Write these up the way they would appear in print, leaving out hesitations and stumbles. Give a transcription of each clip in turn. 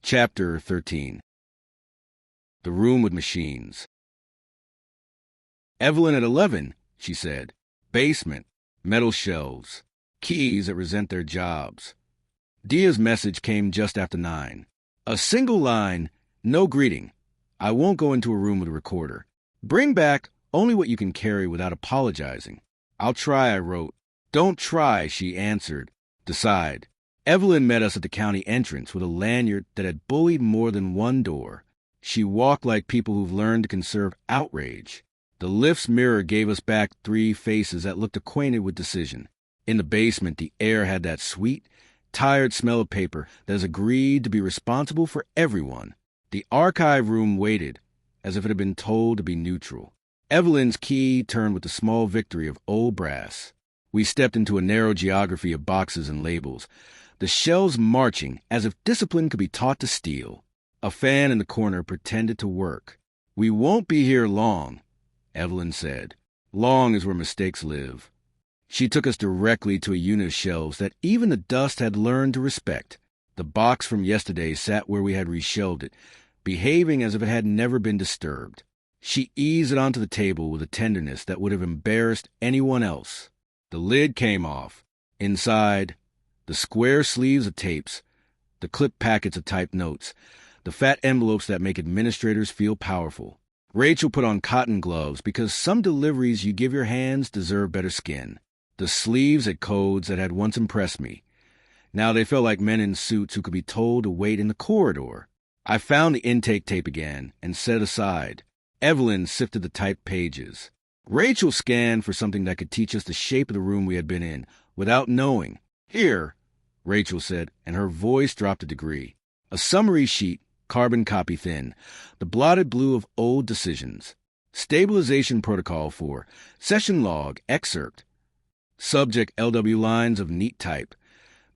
Chapter 13. The Room with Machines. Evelyn at 11, she said. Basement, metal shelves, keys that resent their jobs. Diya's message came just after 9. A single line, no greeting. I won't go into a room with a recorder. Bring back only what you can carry without apologizing. I'll try, I wrote. Don't try, she answered. Decide. Evelyn met us at the county entrance with a lanyard that had bullied more than one door. She walked like people who've learned to conserve outrage. The lift's mirror gave us back 3 faces that looked acquainted with decision. In the basement, the air had that sweet, tired smell of paper that has agreed to be responsible for everyone. The archive room waited, as if it had been told to be neutral. Evelyn's key turned with the small victory of old brass. We stepped into a narrow geography of boxes and labels, the shelves marching as if discipline could be taught to steal. A fan in the corner pretended to work. We won't be here long, Evelyn said. Long is where mistakes live. She took us directly to a unit of shelves that even the dust had learned to respect. The box from yesterday sat where we had reshelved it, behaving as if it had never been disturbed. She eased it onto the table with a tenderness that would have embarrassed anyone else. The lid came off. Inside, the square sleeves of tapes, the clipped packets of typed notes, the fat envelopes that make administrators feel powerful. Rachel put on cotton gloves because some deliveries you give your hands deserve better skin. The sleeves had codes that had once impressed me. Now they felt like men in suits who could be told to wait in the corridor. I found the intake tape again and set it aside. Evelyn sifted the typed pages. Rachel scanned for something that could teach us the shape of the room we had been in, without knowing. Here, Rachel said, and her voice dropped a degree. A summary sheet, carbon copy thin, the blotted blue of old decisions. Stabilization protocol for session log, excerpt. Subject LW lines of neat type.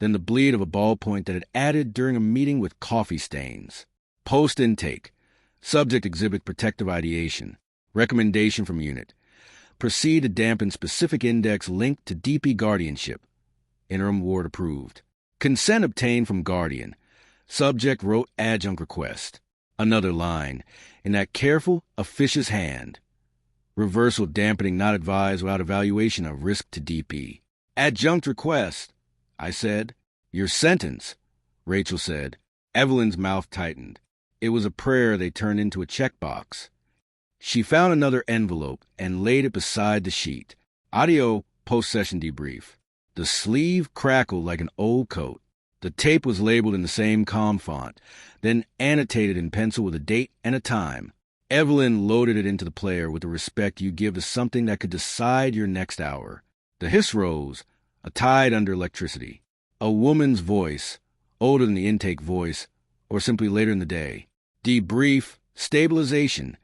Then the bleed of a ballpoint that had added during a meeting with coffee stains. Post-intake. Subject exhibit protective ideation. Recommendation from unit. Proceed to dampen specific index linked to DP guardianship. Interim ward approved. Consent obtained from guardian. Subject wrote adjunct request. Another line. In that careful, officious hand. Reversal dampening not advised without evaluation of risk to DP. Adjunct request, I said. Your sentence, Rachel said. Evelyn's mouth tightened. It was a prayer they turned into a checkbox. She found another envelope and laid it beside the sheet. Audio post-session debrief. The sleeve crackled like an old coat. The tape was labeled in the same confront, then annotated in pencil with a date and a time. Evelyn loaded it into the player with the respect you give to something that could decide your next hour. The hiss rose, a tide under electricity. A woman's voice, older than the intake voice, or simply later in the day. Debrief, stabilization.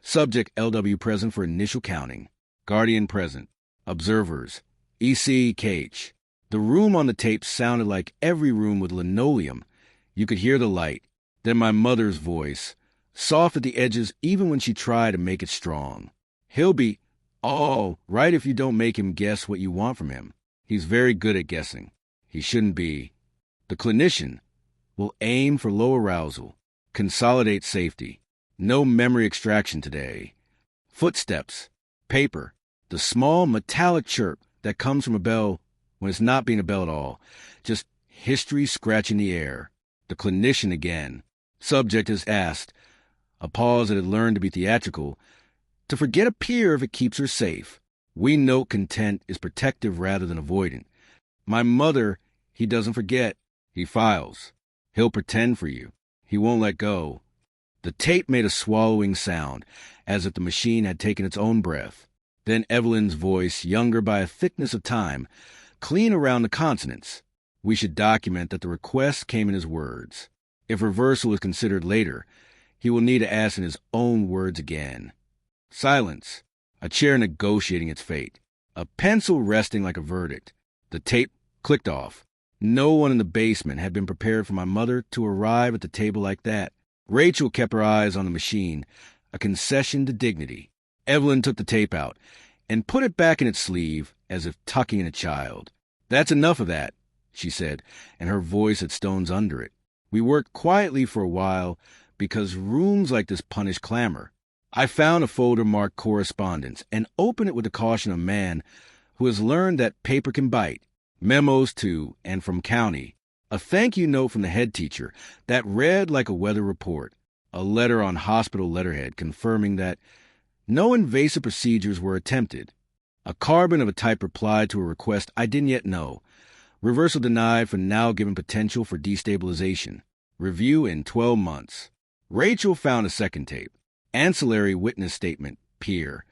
Subject LW present for initial counting. Guardian present. Observers. EC Cage. The room on the tape sounded like every room with linoleum. You could hear the light. Then my mother's voice, soft at the edges even when she tried to make it strong. He'll be all right if you don't make him guess what you want from him. He's very good at guessing. He shouldn't be. The clinician will aim for low arousal. Consolidate safety. No memory extraction today. Footsteps. Paper. The small metallic chirp that comes from a bell when it's not being a bell at all. Just history scratching the air. The clinician again. Subject is asked, a pause that had learned to be theatrical, to forget a peer if it keeps her safe. We note content is protective rather than avoidant. My mother, he doesn't forget. He files. He'll pretend for you. He won't let go. The tape made a swallowing sound, as if the machine had taken its own breath. Then Evelyn's voice, younger by a thickness of time, clean around the consonants. We should document that the request came in his words. If reversal is considered later, he will need to ask in his own words again. Silence. A chair negotiating its fate. A pencil resting like a verdict. The tape clicked off. No one in the basement had been prepared for my mother to arrive at the table like that. Rachel kept her eyes on the machine, a concession to dignity. Evelyn took the tape out and put it back in its sleeve as if tucking in a child. That's enough of that, she said, and her voice had stones under it. We worked quietly for a while because rooms like this punish clamor. I found a folder marked correspondence and opened it with the caution of a man who has learned that paper can bite. Memos to and from county. A thank you note from the head teacher that read like a weather report. A letter on hospital letterhead confirming that no invasive procedures were attempted. A carbon of a type reply to a request I didn't yet know. Reversal denied for now given potential for destabilization. Review in 12 months. Rachel found a second tape. Ancillary witness statement, peer.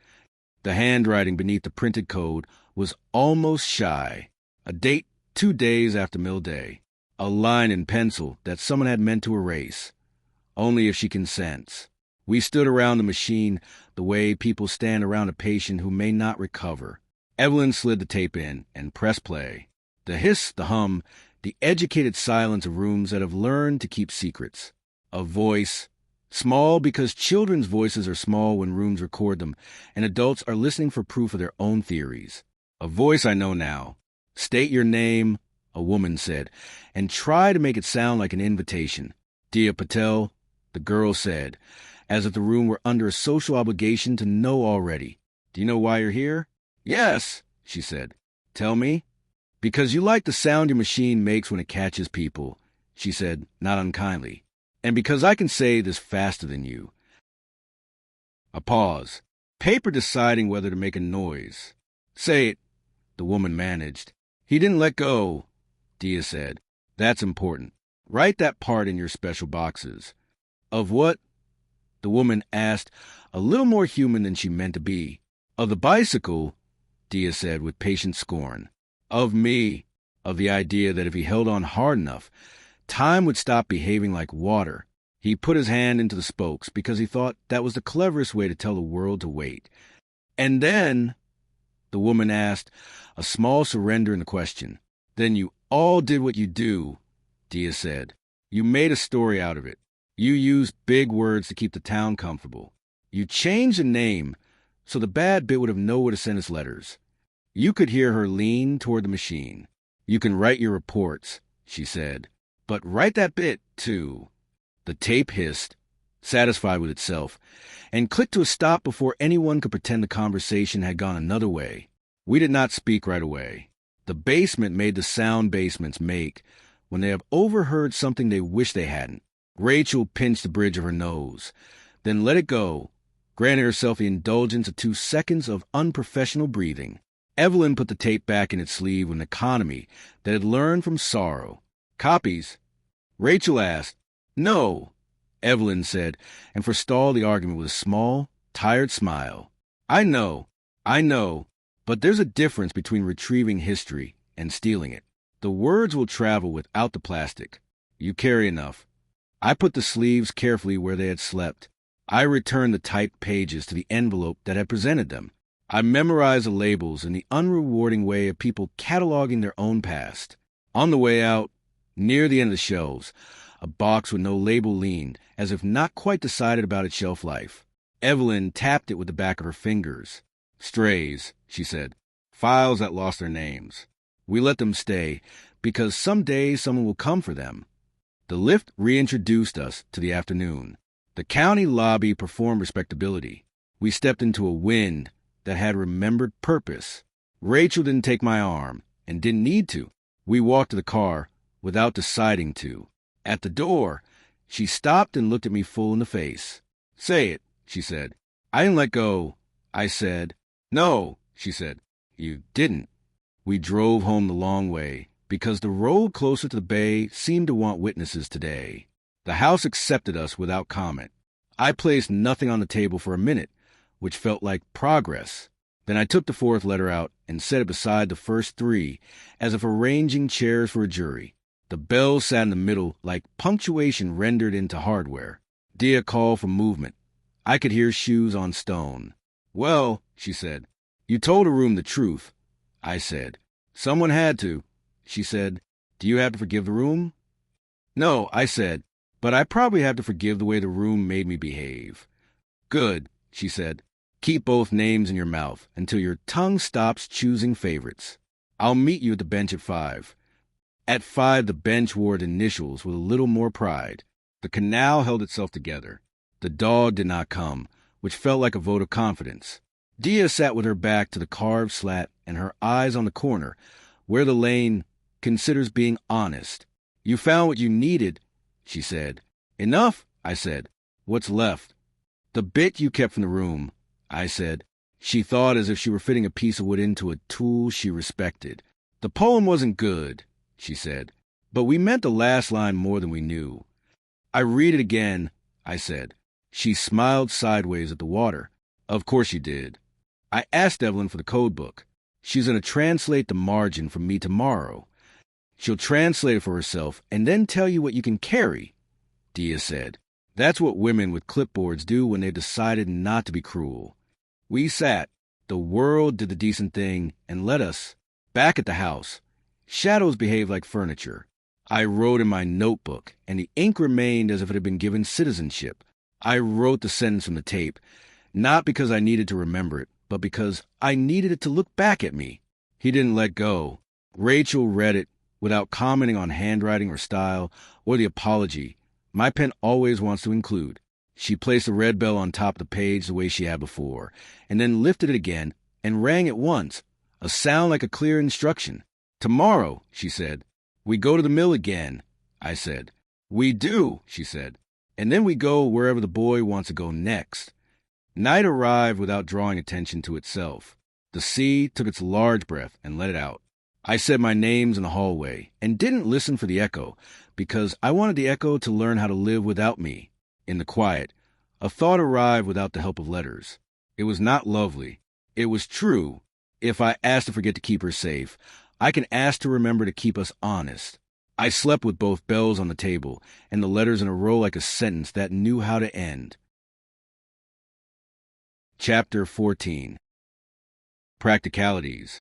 The handwriting beneath the printed code was almost shy. A date 2 days after Mill Day. A line in pencil that someone had meant to erase. Only if she consents. We stood around the machine the way people stand around a patient who may not recover. Evelyn slid the tape in and pressed play. The hiss, the hum, the educated silence of rooms that have learned to keep secrets. A voice, small because children's voices are small when rooms record them, and adults are listening for proof of their own theories. A voice I know now. State your name, a woman said, and try to make it sound like an invitation. Diya Patel, the girl said, as if the room were under a social obligation to know already. Do you know why you're here? Yes, she said. Tell me. Because you like the sound your machine makes when it catches people, she said, not unkindly. And because I can say this faster than you. A pause. Paper deciding whether to make a noise. Say it, the woman managed. He didn't let go, Diya said. That's important. Write that part in your special boxes. Of what? The woman asked, a little more human than she meant to be. Of the bicycle, Diya said with patient scorn. Of me. Of the idea that if he held on hard enough, time would stop behaving like water. He put his hand into the spokes because he thought that was the cleverest way to tell the world to wait. And then, the woman asked, a small surrender in the question. Then you all did what you do, Diya said. You made a story out of it. You used big words to keep the town comfortable. You changed the name so the bad bit would have nowhere to send its letters. You could hear her lean toward the machine. You can write your reports, she said. But write that bit, too. The tape hissed, satisfied with itself, and clicked to a stop before anyone could pretend the conversation had gone another way. We did not speak right away. The basement made the sound basements make when they have overheard something they wish they hadn't. Rachel pinched the bridge of her nose, then let it go, granted herself the indulgence of 2 seconds of unprofessional breathing. Evelyn put the tape back in its sleeve with an economy that had learned from sorrow. Copies? Rachel asked. No, Evelyn said, and forestalled the argument with a small, tired smile. I know, but there's a difference between retrieving history and stealing it. The words will travel without the plastic. You carry enough. I put the sleeves carefully where they had slept. I returned the typed pages to the envelope that had presented them. I memorized the labels in the unrewarding way of people cataloging their own past. On the way out, near the end of the shelves, a box with no label leaned, as if not quite decided about its shelf life. Evelyn tapped it with the back of her fingers. Strays, she said. Files that lost their names. We let them stay, because someday someone will come for them. The lift reintroduced us to the afternoon. The county lobby performed respectability. We stepped into a wind that had remembered purpose. Rachel didn't take my arm, and didn't need to. We walked to the car without deciding to. At the door, she stopped and looked at me full in the face. Say it, she said. I didn't let go, I said. No, she said. You didn't. We drove home the long way, because the road closer to the bay seemed to want witnesses today. The house accepted us without comment. I placed nothing on the table for a minute, which felt like progress. Then I took the 4th letter out and set it beside the first 3, as if arranging chairs for a jury. The bell sat in the middle like punctuation rendered into hardware. Diya called for movement. I could hear shoes on stone. Well, she said, you told a room the truth. I said, someone had to. She said, do you have to forgive the room? No, I said, but I probably have to forgive the way the room made me behave. Good, she said. Keep both names in your mouth until your tongue stops choosing favorites. I'll meet you at the bench at 5. At 5, the bench wore its initials with a little more pride. The canal held itself together. The dog did not come, which felt like a vote of confidence. Diya sat with her back to the carved slat and her eyes on the corner, where the lane considers being honest. You found what you needed, she said. Enough, I said. What's left? The bit you kept from the room, I said. She thought as if she were fitting a piece of wood into a tool she respected. The poem wasn't good, she said, but we meant the last line more than we knew. I read it again, I said. She smiled sideways at the water. Of course you did. I asked Evelyn for the code book. She's going to translate the margin for me tomorrow. She'll translate it for herself and then tell you what you can carry, Diya said. That's what women with clipboards do when they've decided not to be cruel. We sat. The world did the decent thing and let us. Back at the house, shadows behaved like furniture. I wrote in my notebook, and the ink remained as if it had been given citizenship. I wrote the sentence from the tape, not because I needed to remember it, but because I needed it to look back at me. He didn't let go. Rachel read it without commenting on handwriting or style or the apology my pen always wants to include. She placed the red bell on top of the page the way she had before, and then lifted it again and rang it once, a sound like a clear instruction. Tomorrow, she said. We go to the mill again, I said. We do, she said. And then we go wherever the boy wants to go next. Night arrived without drawing attention to itself. The sea took its large breath and let it out. I said my names in the hallway and didn't listen for the echo because I wanted the echo to learn how to live without me. In the quiet, a thought arrived without the help of letters. It was not lovely. It was true. If I asked to forget to keep her safe, I can ask to remember to keep us honest. I slept with both bells on the table and the letters in a row like a sentence that knew how to end. Chapter 14. Practicalities.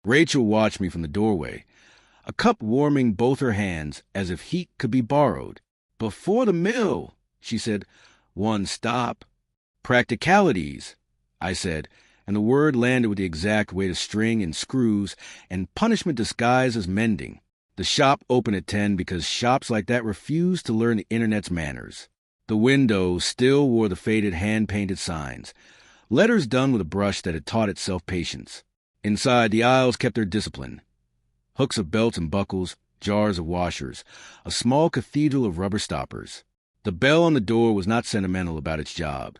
Rachel watched me from the doorway, a cup warming both her hands as if heat could be borrowed. Before the mill, she said. One stop. Practicalities, I said, and the word landed with the exact weight of string and screws and punishment disguised as mending. The shop opened at 10 because shops like that refused to learn the internet's manners. The window still wore the faded hand-painted signs, letters done with a brush that had taught itself patience. Inside, the aisles kept their discipline. Hooks of belts and buckles, jars of washers, a small cathedral of rubber stoppers. The bell on the door was not sentimental about its job.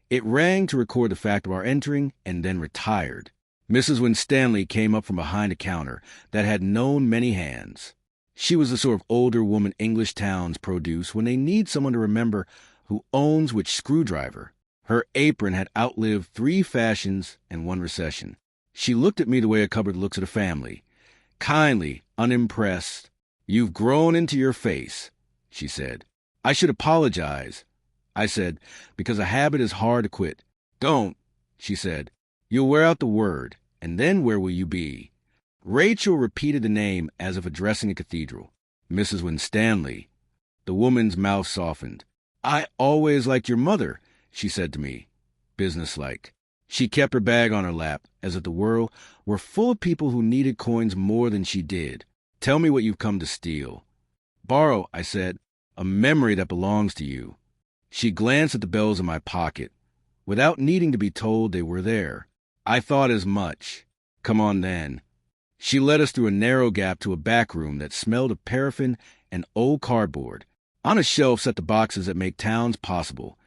It rang to record the fact of our entering and then retired. Mrs. Winstanley came up from behind a counter that had known many hands. She was the sort of older woman English towns produce when they need someone to remember who owns which screwdriver. Her apron had outlived 3 fashions and 1 recession. She looked at me the way a cupboard looks at a family. Kindly, unimpressed. You've grown into your face, she said. I should apologize, I said, because a habit is hard to quit. Don't, she said. You'll wear out the word, and then where will you be? Rachel repeated the name as if addressing a cathedral. Mrs. Winstanley. The woman's mouth softened. I always liked your mother, she said to me, businesslike. She kept her bag on her lap, as if the world were full of people who needed coins more than she did. Tell me what you've come to steal. Borrow, I said, a memory that belongs to you. She glanced at the bells in my pocket, without needing to be told they were there. I thought as much. Come on then. She led us through a narrow gap to a back room that smelled of paraffin and old cardboard. On a shelf sat the boxes that make towns possible.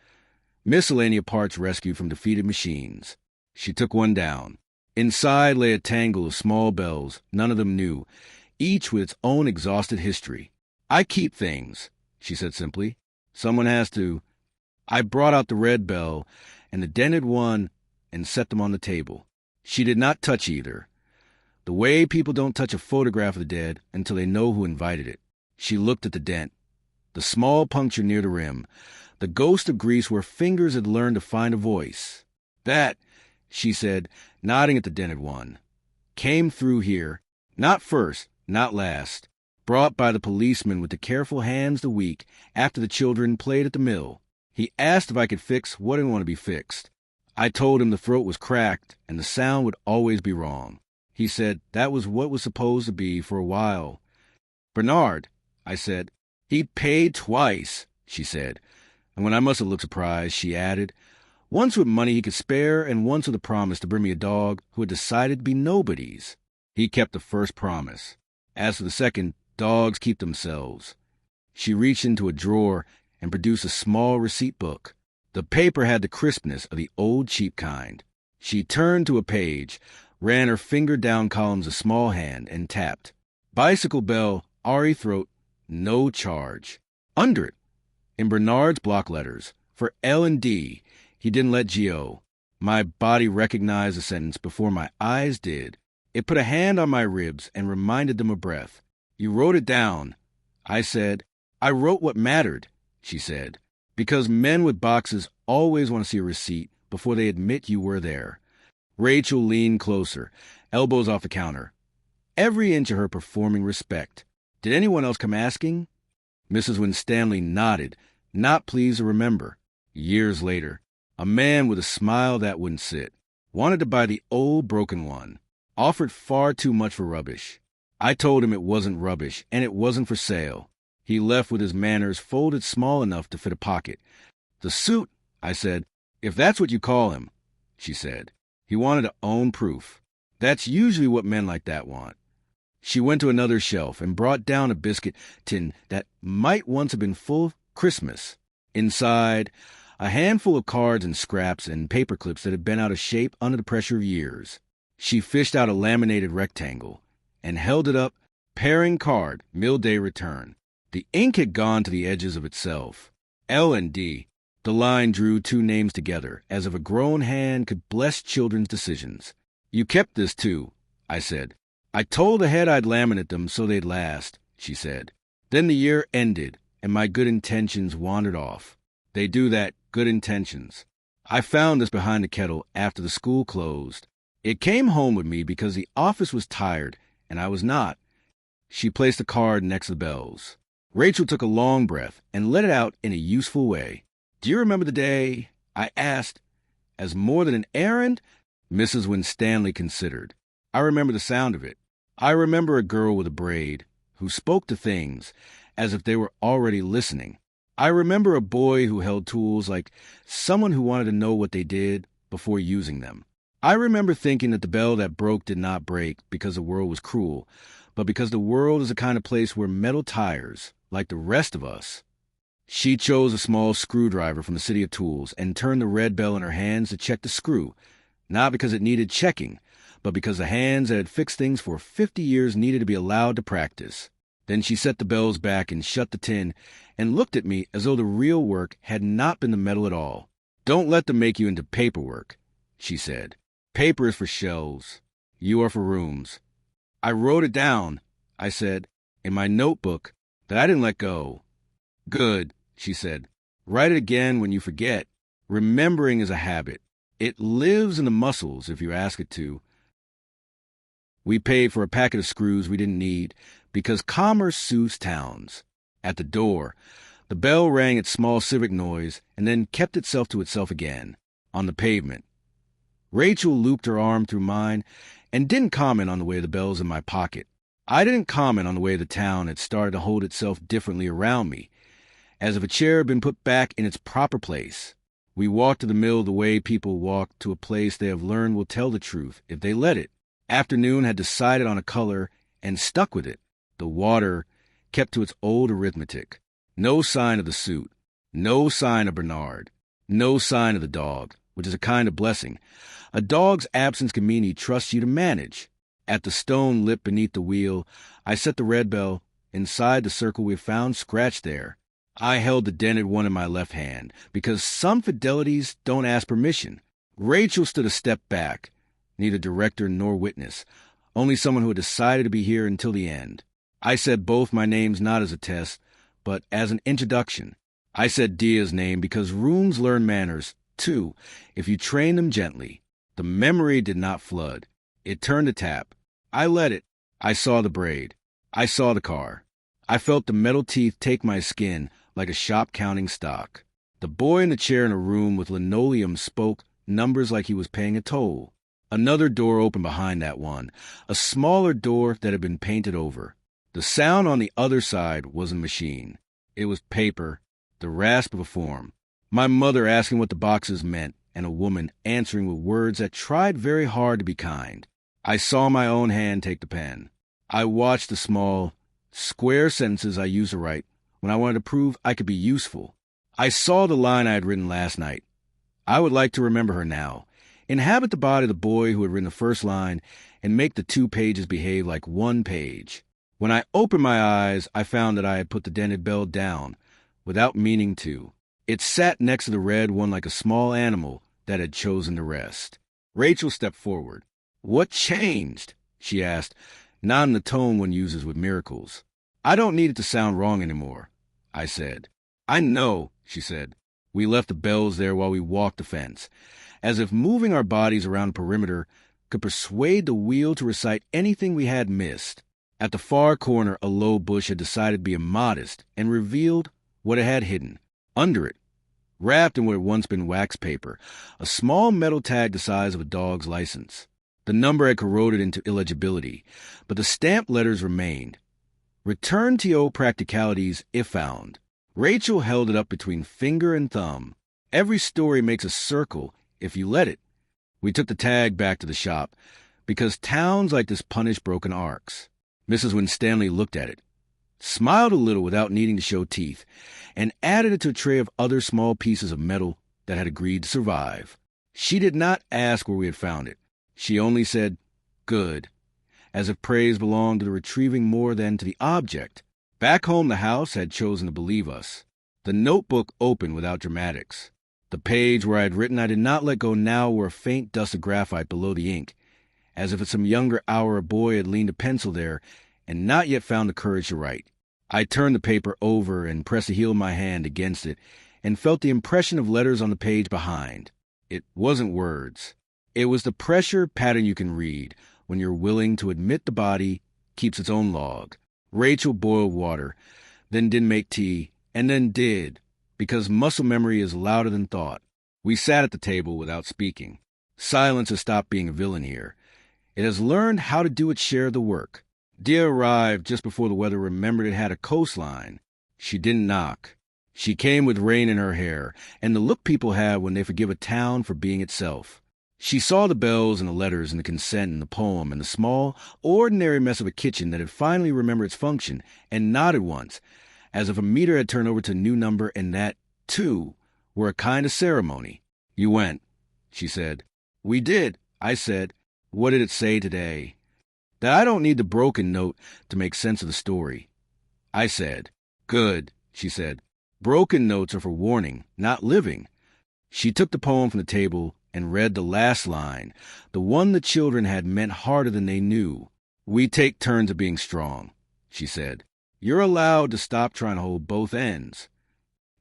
Miscellaneous parts rescued from defeated machines. She took one down. Inside lay a tangle of small bells, none of them new, each with its own exhausted history. I keep things, she said simply. Someone has to. I brought out the red bell and the dented one and set them on the table. She did not touch either. The way people don't touch a photograph of the dead until they know who invited it. She looked at the dent, the small puncture near the rim, the ghost of grease where fingers had learned to find a voice. That, she said, nodding at the dented one, came through here, not first, not last, brought by the policeman with the careful hands the week after the children played at the mill. He asked if I could fix what didn't want to be fixed. I told him the throat was cracked and the sound would always be wrong. He said that was what was supposed to be for a while. Bernard, I said. He paid twice, she said. And when I must have looked surprised, she added, once with money he could spare and once with a promise to bring me a dog who had decided to be nobody's. He kept the first promise. As for the second, dogs keep themselves. She reached into a drawer and produced a small receipt book. The paper had the crispness of the old cheap kind. She turned to a page, ran her finger down columns of small hand, and tapped. Bicycle bell, Ari throat, no charge. Under it, in Bernard's block letters, for L&D, he didn't let G.O. My body recognized the sentence before my eyes did. It put a hand on my ribs and reminded them of breath. You wrote it down. I said, I wrote what mattered, she said, because men with boxes always want to see a receipt before they admit you were there. Rachel leaned closer, elbows off the counter, every inch of her performing respect. Did anyone else come asking? Mrs. Winstanley nodded, not pleased to remember. Years later, a man with a smile that wouldn't sit, wanted to buy the old broken one, offered far too much for rubbish. I told him it wasn't rubbish, and it wasn't for sale. He left with his manners folded small enough to fit a pocket. The suit, I said. If that's what you call him, she said. He wanted to own proof. That's usually what men like that want. She went to another shelf and brought down a biscuit tin that might once have been full of Christmas. Inside, a handful of cards and scraps and paper clips that had been out of shape under the pressure of years. She fished out a laminated rectangle and held it up, pairing card, mill day return. The ink had gone to the edges of itself. L&D. The line drew two names together, as if a grown hand could bless children's decisions. You kept this, too, I said. I told the head I'd laminate them so they'd last, she said. Then the year ended, and my good intentions wandered off. They do that, good intentions. I found this behind the kettle after the school closed. It came home with me because the office was tired, and I was not. She placed the card next to the bells. Rachel took a long breath and let it out in a useful way. Do you remember the day? I asked. As more than an errand? Mrs. Winstanley considered. I remember the sound of it. I remember a girl with a braid who spoke to things as if they were already listening. I remember a boy who held tools like someone who wanted to know what they did before using them. I remember thinking that the bell that broke did not break because the world was cruel, but because the world is the kind of place where metal tires, like the rest of us. She chose a small screwdriver from the city of tools and turned the red bell in her hands to check the screw, not because it needed checking, but because the hands that had fixed things for 50 years needed to be allowed to practice. Then she set the bells back and shut the tin and looked at me as though the real work had not been the metal at all. Don't let them make you into paperwork, she said. Paper is for shelves. You are for rooms. I wrote it down, I said, in my notebook that I didn't let go. Good, she said. Write it again when you forget. Remembering is a habit. It lives in the muscles if you ask it to. We paid for a packet of screws we didn't need because commerce soothes towns. At the door, the bell rang its small civic noise and then kept itself to itself again, on the pavement. Rachel looped her arm through mine and didn't comment on the way the bells in my pocket. I didn't comment on the way the town had started to hold itself differently around me, as if a chair had been put back in its proper place. We walked to the mill the way people walk to a place they have learned will tell the truth if they let it. Afternoon had decided on a color and stuck with it. The water kept to its old arithmetic. No sign of the suit. No sign of Bernard. No sign of the dog, which is a kind of blessing. A dog's absence can mean he trusts you to manage. At the stone lip beneath the wheel, I set the red bell inside the circle we found scratched there. I held the dented one in my left hand, because some fidelities don't ask permission. Rachel stood a step back, neither director nor witness, only someone who had decided to be here until the end. I said both my names not as a test, but as an introduction. I said Diya's name because rooms learn manners, too, if you train them gently. The memory did not flood. It turned a tap. I let it. I saw the braid. I saw the car. I felt the metal teeth take my skin like a shop counting stock. The boy in the chair in a room with linoleum spoke numbers like he was paying a toll. Another door opened behind that one, a smaller door that had been painted over. The sound on the other side wasn't a machine. It was paper, the rasp of a form. My mother asking what the boxes meant, and a woman answering with words that tried very hard to be kind. I saw my own hand take the pen. I watched the small, square sentences I used to write when I wanted to prove I could be useful. I saw the line I had written last night. I would like to remember her now. Inhabit the body of the boy who had written the first line and make the 2 pages behave like 1 page. When I opened my eyes, I found that I had put the dented bell down, without meaning to. It sat next to the red one like a small animal that had chosen to rest. Rachel stepped forward. "What changed?" she asked, not in the tone one uses with miracles. "I don't need it to sound wrong anymore," I said. "I know," she said. We left the bells there while we walked the fence, as if moving our bodies around the perimeter could persuade the wheel to recite anything we had missed. At the far corner, a low bush had decided to be immodest and revealed what it had hidden. Under it, wrapped in what had once been wax paper, a small metal tag the size of a dog's license. The number had corroded into illegibility, but the stamped letters remained. "Return to your practicalities if found." Rachel held it up between finger and thumb. "Every story makes a circle if you let it." We took the tag back to the shop, because towns like this punish broken arcs. Mrs. Winstanley looked at it, smiled a little without needing to show teeth, and added it to a tray of other small pieces of metal that had agreed to survive. She did not ask where we had found it. She only said, "Good," as if praise belonged to the retrieving more than to the object. Back home, the house had chosen to believe us. The notebook opened without dramatics. The page where I had written I did not let go now wore a faint dust of graphite below the ink, as if at some younger hour a boy had leaned a pencil there and not yet found the courage to write. I turned the paper over and pressed the heel of my hand against it and felt the impression of letters on the page behind. It wasn't words. It was the pressure pattern you can read when you're willing to admit the body keeps its own log. Rachel boiled water, then didn't make tea, and then did, because muscle memory is louder than thought. We sat at the table without speaking. Silence has stopped being a villain here. It has learned how to do its share of the work. Diya arrived just before the weather remembered it had a coastline. She didn't knock. She came with rain in her hair, and the look people have when they forgive a town for being itself. She saw the bells and the letters and the consent and the poem and the small, ordinary mess of a kitchen that had finally remembered its function and nodded once, as if a meter had turned over to a new number and that, too, were a kind of ceremony. "You went," she said. "We did," I said. "What did it say today?" "That I don't need the broken note to make sense of the story." I said. "Good," she said. "Broken notes are for warning, not living." She took the poem from the table and read the last line, the one the children had meant harder than they knew. "We take turns at being strong," she said. "You're allowed to stop trying to hold both ends."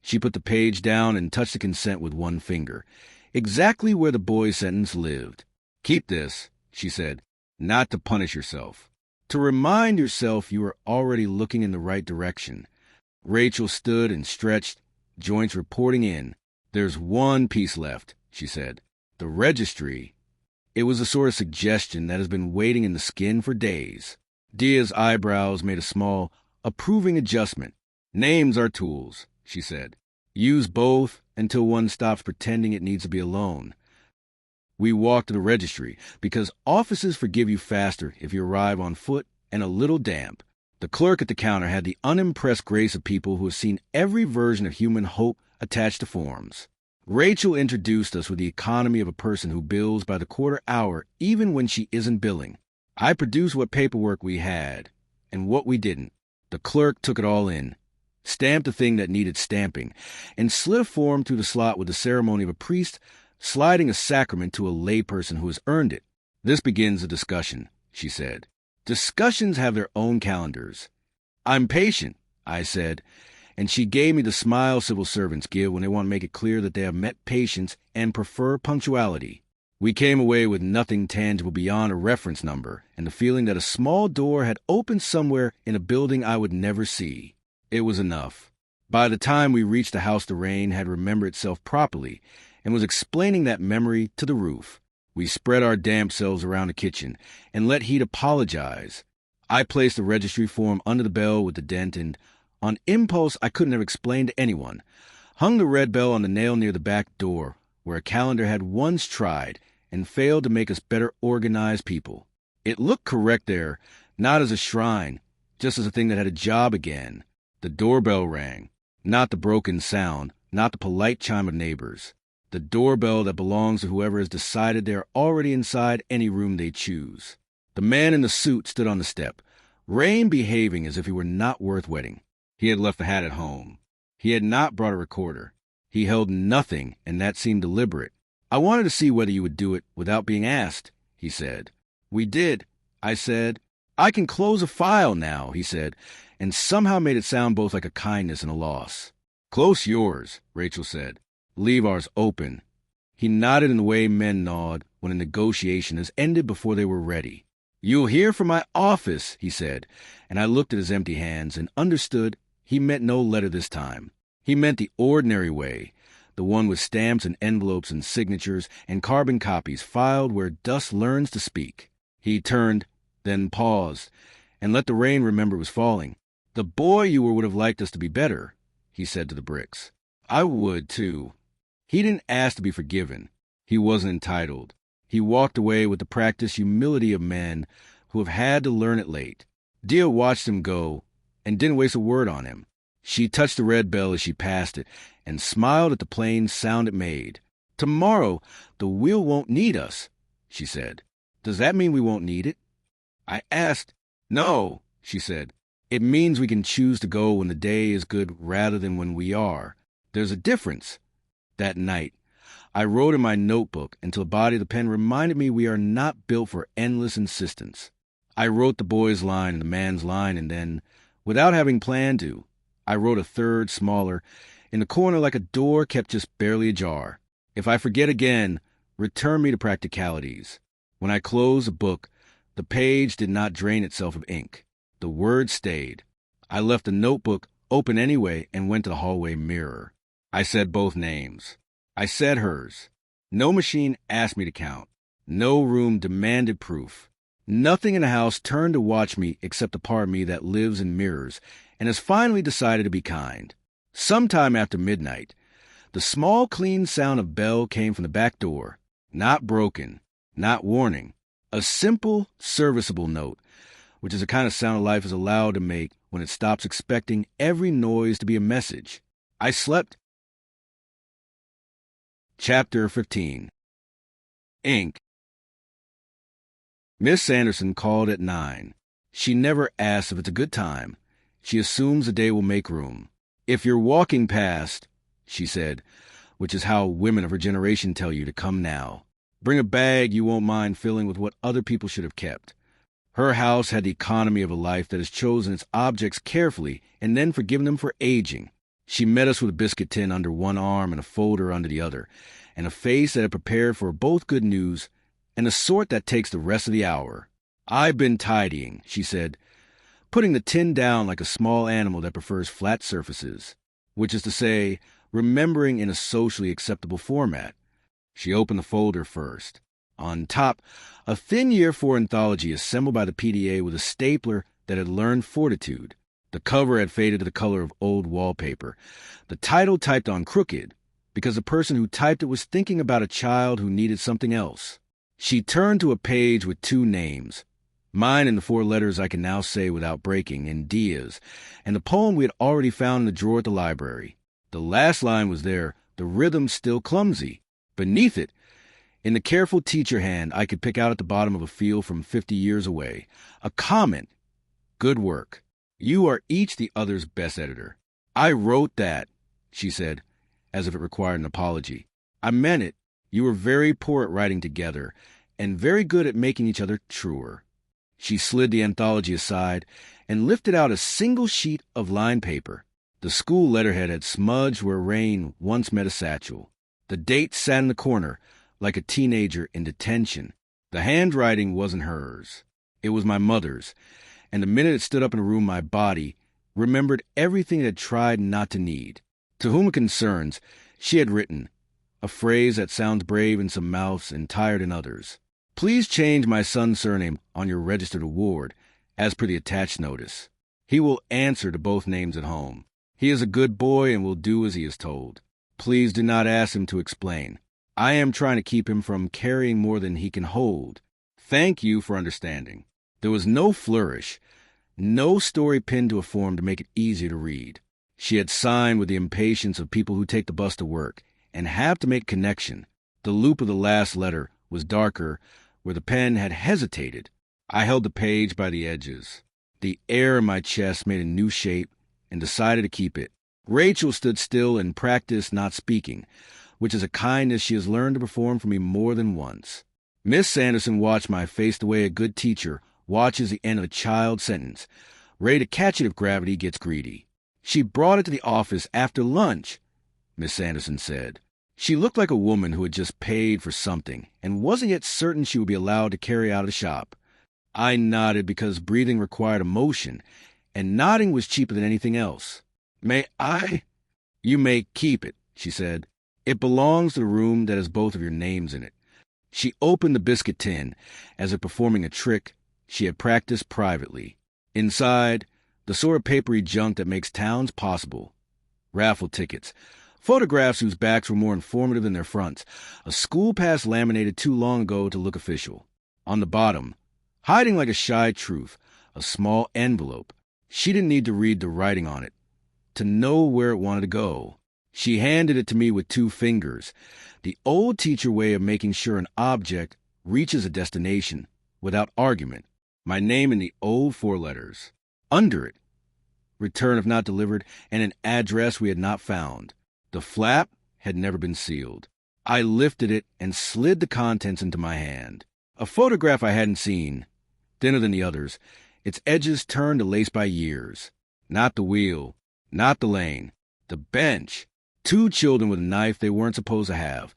She put the page down and touched the consent with one finger, exactly where the boy's sentence lived. "Keep this," she said, "not to punish yourself. To remind yourself you are already looking in the right direction." Rachel stood and stretched, joints reporting in. "There's one piece left," she said. "The registry." It was the sort of suggestion that has been waiting in the skin for days. Diya's eyebrows made a small, approving adjustment. "Names are tools," she said. "Use both until one stops pretending it needs to be alone." We walked to the registry, because offices forgive you faster if you arrive on foot and a little damp. The clerk at the counter had the unimpressed grace of people who have seen every version of human hope attached to forms. Rachel introduced us with the economy of a person who bills by the quarter hour even when she isn't billing. I produced what paperwork we had, and what we didn't. The clerk took it all in, stamped the thing that needed stamping, and slid a form through the slot with the ceremony of a priest sliding a sacrament to a layperson who has earned it. "This begins a discussion," she said. "Discussions have their own calendars." "I'm patient," I said, and she gave me the smile civil servants give when they want to make it clear that they have met patience and prefer punctuality. We came away with nothing tangible beyond a reference number and the feeling that a small door had opened somewhere in a building I would never see. It was enough. By the time we reached the house, the rain had remembered itself properly and was explaining that memory to the roof. We spread our damp selves around the kitchen and let Heat apologize. I placed the registry form under the bell with the dent and, on impulse I couldn't have explained to anyone, hung the red bell on the nail near the back door, where a calendar had once tried and failed to make us better organized people. It looked correct there, not as a shrine, just as a thing that had a job again. The doorbell rang, not the broken sound, not the polite chime of neighbors. The doorbell that belongs to whoever has decided they're already inside any room they choose. The man in the suit stood on the step, Rain behaving as if he were not worth wetting. He had left the hat at home. He had not brought a recorder. He held nothing, and that seemed deliberate. I wanted to see whether you would do it without being asked, he said. We did, I said. I can close a file now, he said, and somehow made it sound both like a kindness and a loss. Close yours, Rachel said. Leave ours open. He nodded in the way men nod when a negotiation has ended before they were ready. You'll hear from my office, he said, and I looked at his empty hands and understood he meant no letter this time. He meant the ordinary way, the one with stamps and envelopes and signatures and carbon copies filed where dust learns to speak. He turned, then paused, and let the rain remember it was falling. The boy you were would have liked us to be better, he said to the bricks. I would, too. He didn't ask to be forgiven. He wasn't entitled. He walked away with the practiced humility of men who have had to learn it late. Diya watched him go and didn't waste a word on him. She touched the red bell as she passed it and smiled at the plain sound it made. Tomorrow, the wheel won't need us, she said. Does that mean we won't need it? I asked. No, she said. It means we can choose to go when the day is good rather than when we are. There's a difference. That night, I wrote in my notebook until the body of the pen reminded me we are not built for endless insistence. I wrote the boy's line and the man's line, and then, without having planned to, I wrote a third, smaller, in the corner like a door kept just barely ajar. If I forget again, return me to practicalities. When I closed the book, the page did not drain itself of ink. The word stayed. I left the notebook open anyway and went to the hallway mirror. I said both names. I said hers. No machine asked me to count. No room demanded proof. Nothing in the house turned to watch me except the part of me that lives in mirrors and has finally decided to be kind. Sometime after midnight, the small, clean sound of bell came from the back door. Not broken, not warning. A simple, serviceable note, which is the kind of sound life is allowed to make when it stops expecting every noise to be a message. I slept. Chapter 15. Ink. Miss Sanderson called at 9. She never asks if it's a good time. She assumes the day will make room. If you're walking past, she said, which is how women of her generation tell you to come now. Bring a bag you won't mind filling with what other people should have kept. Her house had the economy of a life that has chosen its objects carefully and then forgiven them for aging. She met us with a biscuit tin under one arm and a folder under the other, and a face that had prepared for both good news and the sort that takes the rest of the hour. I've been tidying, she said, putting the tin down like a small animal that prefers flat surfaces, which is to say, remembering in a socially acceptable format. She opened the folder first. On top, a thin Year 4 anthology assembled by the PDA with a stapler that had learned fortitude. The cover had faded to the color of old wallpaper. The title typed on crooked, because the person who typed it was thinking about a child who needed something else. She turned to a page with 2 names, mine in the 4 letters I can now say without breaking, and Diya's, and the poem we had already found in the drawer at the library. The last line was there, the rhythm still clumsy. Beneath it, in the careful teacher hand I could pick out at the bottom of a field from 50 years away, a comment. Good work. You are each the other's best editor. I wrote that, she said, as if it required an apology. I meant it. You were very poor at writing together, and very good at making each other truer. She slid the anthology aside and lifted out a single sheet of lined paper. The school letterhead had smudged where rain once met a satchel. The date sat in the corner, like a teenager in detention. The handwriting wasn't hers. It was my mother's, and the minute it stood up in the room my body remembered everything it had tried not to need. To whom it concerns, she had written, a phrase that sounds brave in some mouths and tired in others. Please change my son's surname on your registered award, as per the attached notice. He will answer to both names at home. He is a good boy and will do as he is told. Please do not ask him to explain. I am trying to keep him from carrying more than he can hold. Thank you for understanding. There was no flourish, no story pinned to a form to make it easier to read. She had signed with the impatience of people who take the bus to work and have to make connection. The loop of the last letter was darker where the pen had hesitated. I held the page by the edges. The air in my chest made a new shape and decided to keep it. Rachel stood still and practiced not speaking, which is a kindness she has learned to perform for me more than once. Miss Sanderson watched my face the way a good teacher watches the end of a child's sentence, ready to catch it if gravity gets greedy. She brought it to the office after lunch, Miss Sanderson said. She looked like a woman who had just paid for something and wasn't yet certain she would be allowed to carry out of the shop. I nodded because breathing required emotion, and nodding was cheaper than anything else. May I? You may keep it, she said. It belongs to the room that has both of your names in it. She opened the biscuit tin, as if performing a trick she had practiced privately. Inside, the sort of papery junk that makes towns possible. Raffle tickets, photographs whose backs were more informative than their fronts, a school pass laminated too long ago to look official. On the bottom, hiding like a shy truth, a small envelope. She didn't need to read the writing on it to know where it wanted to go. She handed it to me with 2 fingers, the old teacher way of making sure an object reaches a destination without argument. My name in the old 4 letters. Under it, return if not delivered, and an address we had not found. The flap had never been sealed. I lifted it and slid the contents into my hand. A photograph I hadn't seen, thinner than the others, its edges turned to lace by years. Not the wheel, not the lane, the bench. 2 children with a knife they weren't supposed to have,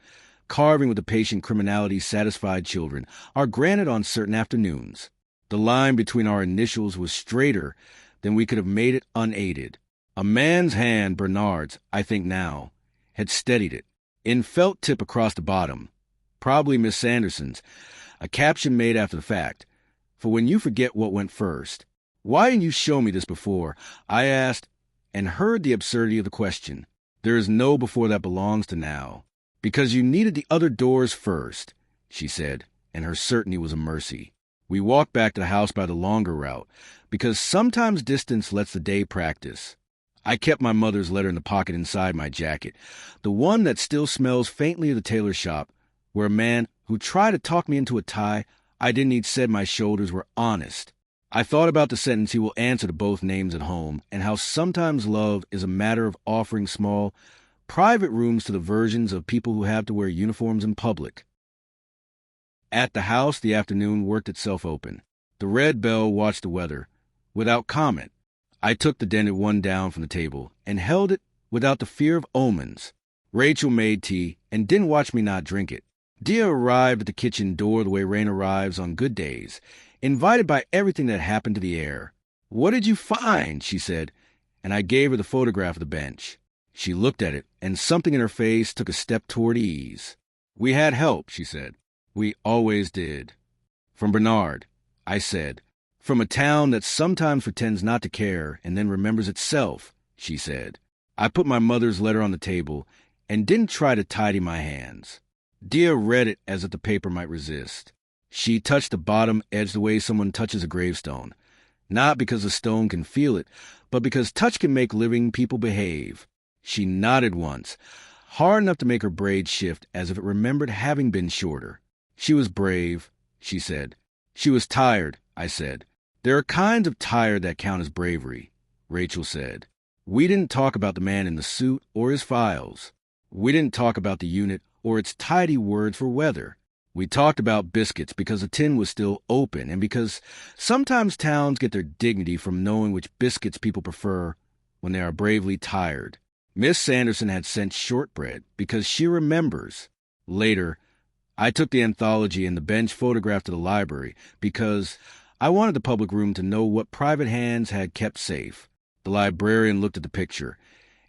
carving with the patient criminality satisfied children, are granted on certain afternoons. The line between our initials was straighter than we could have made it unaided. A man's hand, Bernard's, I think now, had steadied it. In felt tip across the bottom, probably Miss Sanderson's, a caption made after the fact. For when you forget what went first. Why didn't you show me this before? I asked, and heard the absurdity of the question. There is no before that belongs to now. Because you needed the other doors first, she said, and her certainty was a mercy. We walked back to the house by the longer route, because sometimes distance lets the day practice. I kept my mother's letter in the pocket inside my jacket, the one that still smells faintly of the tailor shop, where a man who tried to talk me into a tie I didn't need said my shoulders were honest. I thought about the sentence he will answer to both names at home, and how sometimes love is a matter of offering small, private rooms to the versions of people who have to wear uniforms in public. At the house, the afternoon worked itself open. The red bell watched the weather, without comment. I took the dented one down from the table and held it without the fear of omens. Rachel made tea and didn't watch me not drink it. Diya arrived at the kitchen door the way rain arrives on good days, invited by everything that happened to the air. What did you find? She said, and I gave her the photograph of the bench. She looked at it, and something in her face took a step toward ease. We had help, she said. We always did. From Bernard, I said. From a town that sometimes pretends not to care and then remembers itself, she said. I put my mother's letter on the table and didn't try to tidy my hands. Diya read it as if the paper might resist. She touched the bottom edge the way someone touches a gravestone, not because the stone can feel it, but because touch can make living people behave. She nodded once, hard enough to make her braids shift as if it remembered having been shorter. She was brave, she said. She was tired, I said. There are kinds of tired that count as bravery, Rachel said. We didn't talk about the man in the suit or his files. We didn't talk about the unit or its tidy words for weather. We talked about biscuits because the tin was still open and because sometimes towns get their dignity from knowing which biscuits people prefer when they are bravely tired. Miss Sanderson had sent shortbread because she remembers. Later, I took the anthology and the bench photograph to the library because I wanted the public room to know what private hands had kept safe. The librarian looked at the picture,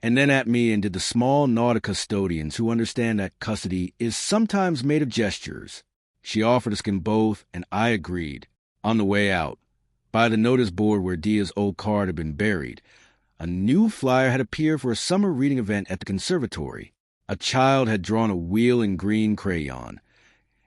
and then at me and did the small nod of custodians who understand that custody is sometimes made of gestures. She offered to skim both, and I agreed. On the way out, by the notice board where Diya's old card had been buried, a new flyer had appeared for a summer reading event at the conservatory. A child had drawn a wheel in green crayon,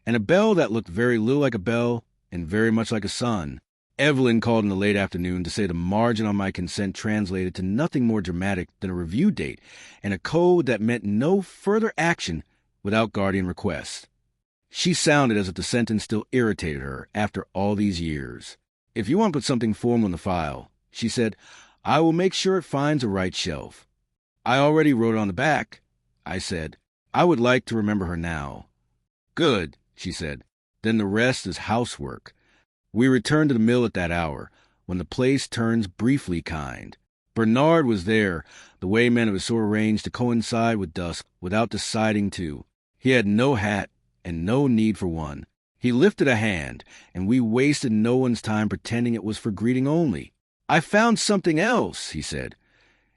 and a bell that looked very little like a bell and very much like a sun. Evelyn called in the late afternoon to say the margin on my consent translated to nothing more dramatic than a review date and a code that meant no further action without guardian request. She sounded as if the sentence still irritated her after all these years. "If you want to put something formal in the file," she said, "I will make sure it finds a right shelf." "I already wrote it on the back," I said. I would like to remember her now. "Good," she said. "Then the rest is housework." We returned to the mill at that hour, when the place turns briefly kind. Bernard was there, the weighman of his so arranged to coincide with dusk without deciding to. He had no hat and no need for one. He lifted a hand, and we wasted no one's time pretending it was for greeting only. "I found something else," he said,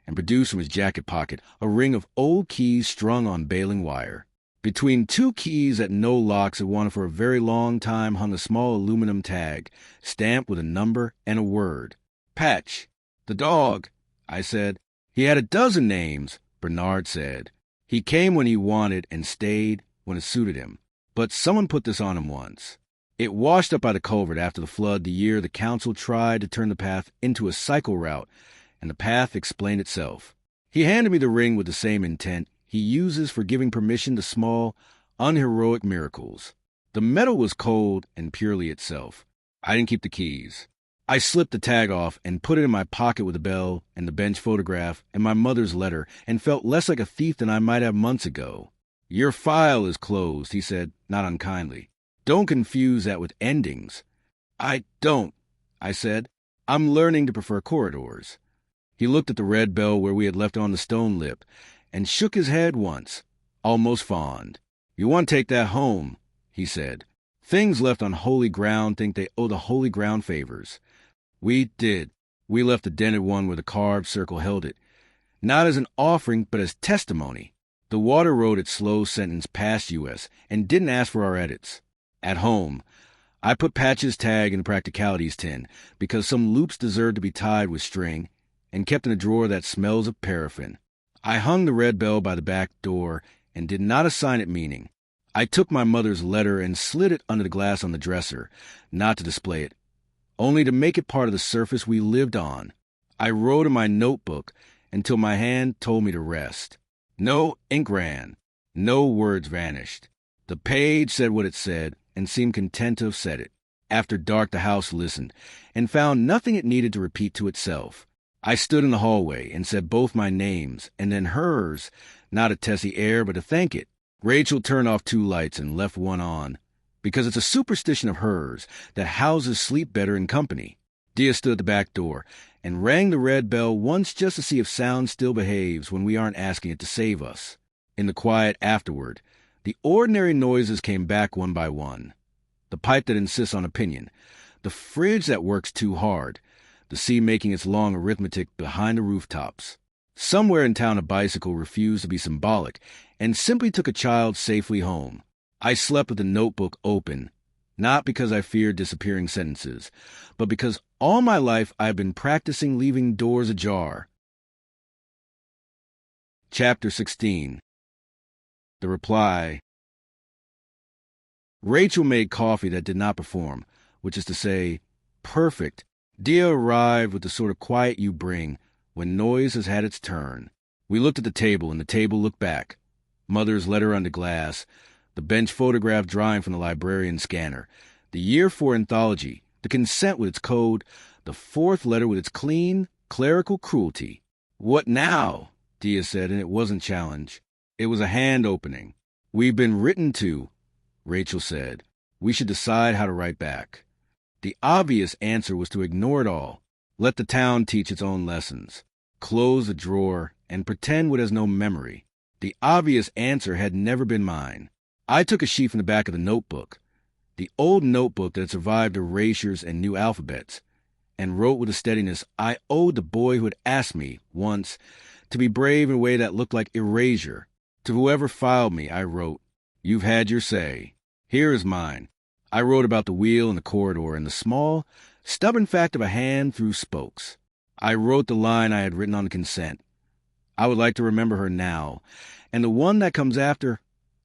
and produced from his jacket pocket a ring of old keys strung on baling wire. Between two keys that no locks had wanted for a very long time hung a small aluminum tag, stamped with a number and a word. "Patch. The dog," I said. "He had a dozen names," Bernard said. "He came when he wanted and stayed when it suited him. But someone put this on him once. It washed up by the culvert after the flood the year the council tried to turn the path into a cycle route, and the path explained itself. He handed me the ring with the same intent he uses for giving permission to small, unheroic miracles. The metal was cold and purely itself. I didn't keep the keys. I slipped the tag off and put it in my pocket with the bell and the bench photograph and my mother's letter, and felt less like a thief than I might have months ago. "Your file is closed," he said, not unkindly. "Don't confuse that with endings." "I don't," I said. "I'm learning to prefer corridors." He looked at the red bell where we had left on the stone lip, and shook his head once, almost fond. "You want to take that home," he said. "Things left on holy ground think they owe the holy ground favors." We did. We left the dented one where the carved circle held it, not as an offering, but as testimony. The water wrote its slow sentence past U.S. and didn't ask for our edits. At home, I put Patch's tag in the practicalities tin because some loops deserved to be tied with string, and kept in a drawer that smells of paraffin. I hung the red bell by the back door and did not assign it meaning. I took my mother's letter and slid it under the glass on the dresser, not to display it, only to make it part of the surface we lived on. I wrote in my notebook until my hand told me to rest. No ink ran. No words vanished. The page said what it said and seemed content to have said it. After dark, the house listened and found nothing it needed to repeat to itself. I stood in the hallway and said both my names and then hers, not to test the air, but to thank it. Rachel turned off 2 lights and left one on, because it's a superstition of hers that houses sleep better in company. Diya stood at the back door and rang the red bell once just to see if sound still behaves when we aren't asking it to save us. In the quiet afterward, the ordinary noises came back one by one. The pipe that insists on opinion, the fridge that works too hard, the sea making its long arithmetic behind the rooftops. Somewhere in town a bicycle refused to be symbolic and simply took a child safely home. I slept with the notebook open, not because I feared disappearing sentences, but because all my life I have been practicing leaving doors ajar. Chapter 16. The reply. Rachel made coffee that did not perform, which is to say, perfect. Diya arrived with the sort of quiet you bring when noise has had its turn. We looked at the table, and the table looked back. Mother's letter under glass, the bench photograph drawing from the librarian's scanner, the year 4 anthology, the consent with its code, the 4th letter with its clean, clerical cruelty. "What now?" Diya said, and it wasn't challenge. It was a hand opening. "We've been written to," Rachel said. "We should decide how to write back." The obvious answer was to ignore it all, let the town teach its own lessons, close the drawer, and pretend what has no memory. The obvious answer had never been mine. I took a sheet from the back of the notebook, the old notebook that had survived erasures and new alphabets, and wrote with a steadiness I owed the boy who had asked me, once, to be brave in a way that looked like erasure. To whoever filed me, I wrote, "You've had your say. Here is mine." I wrote about the wheel in the corridor and the small, stubborn fact of a hand through spokes. I wrote the line I had written on consent. I would like to remember her now. And the one that comes after,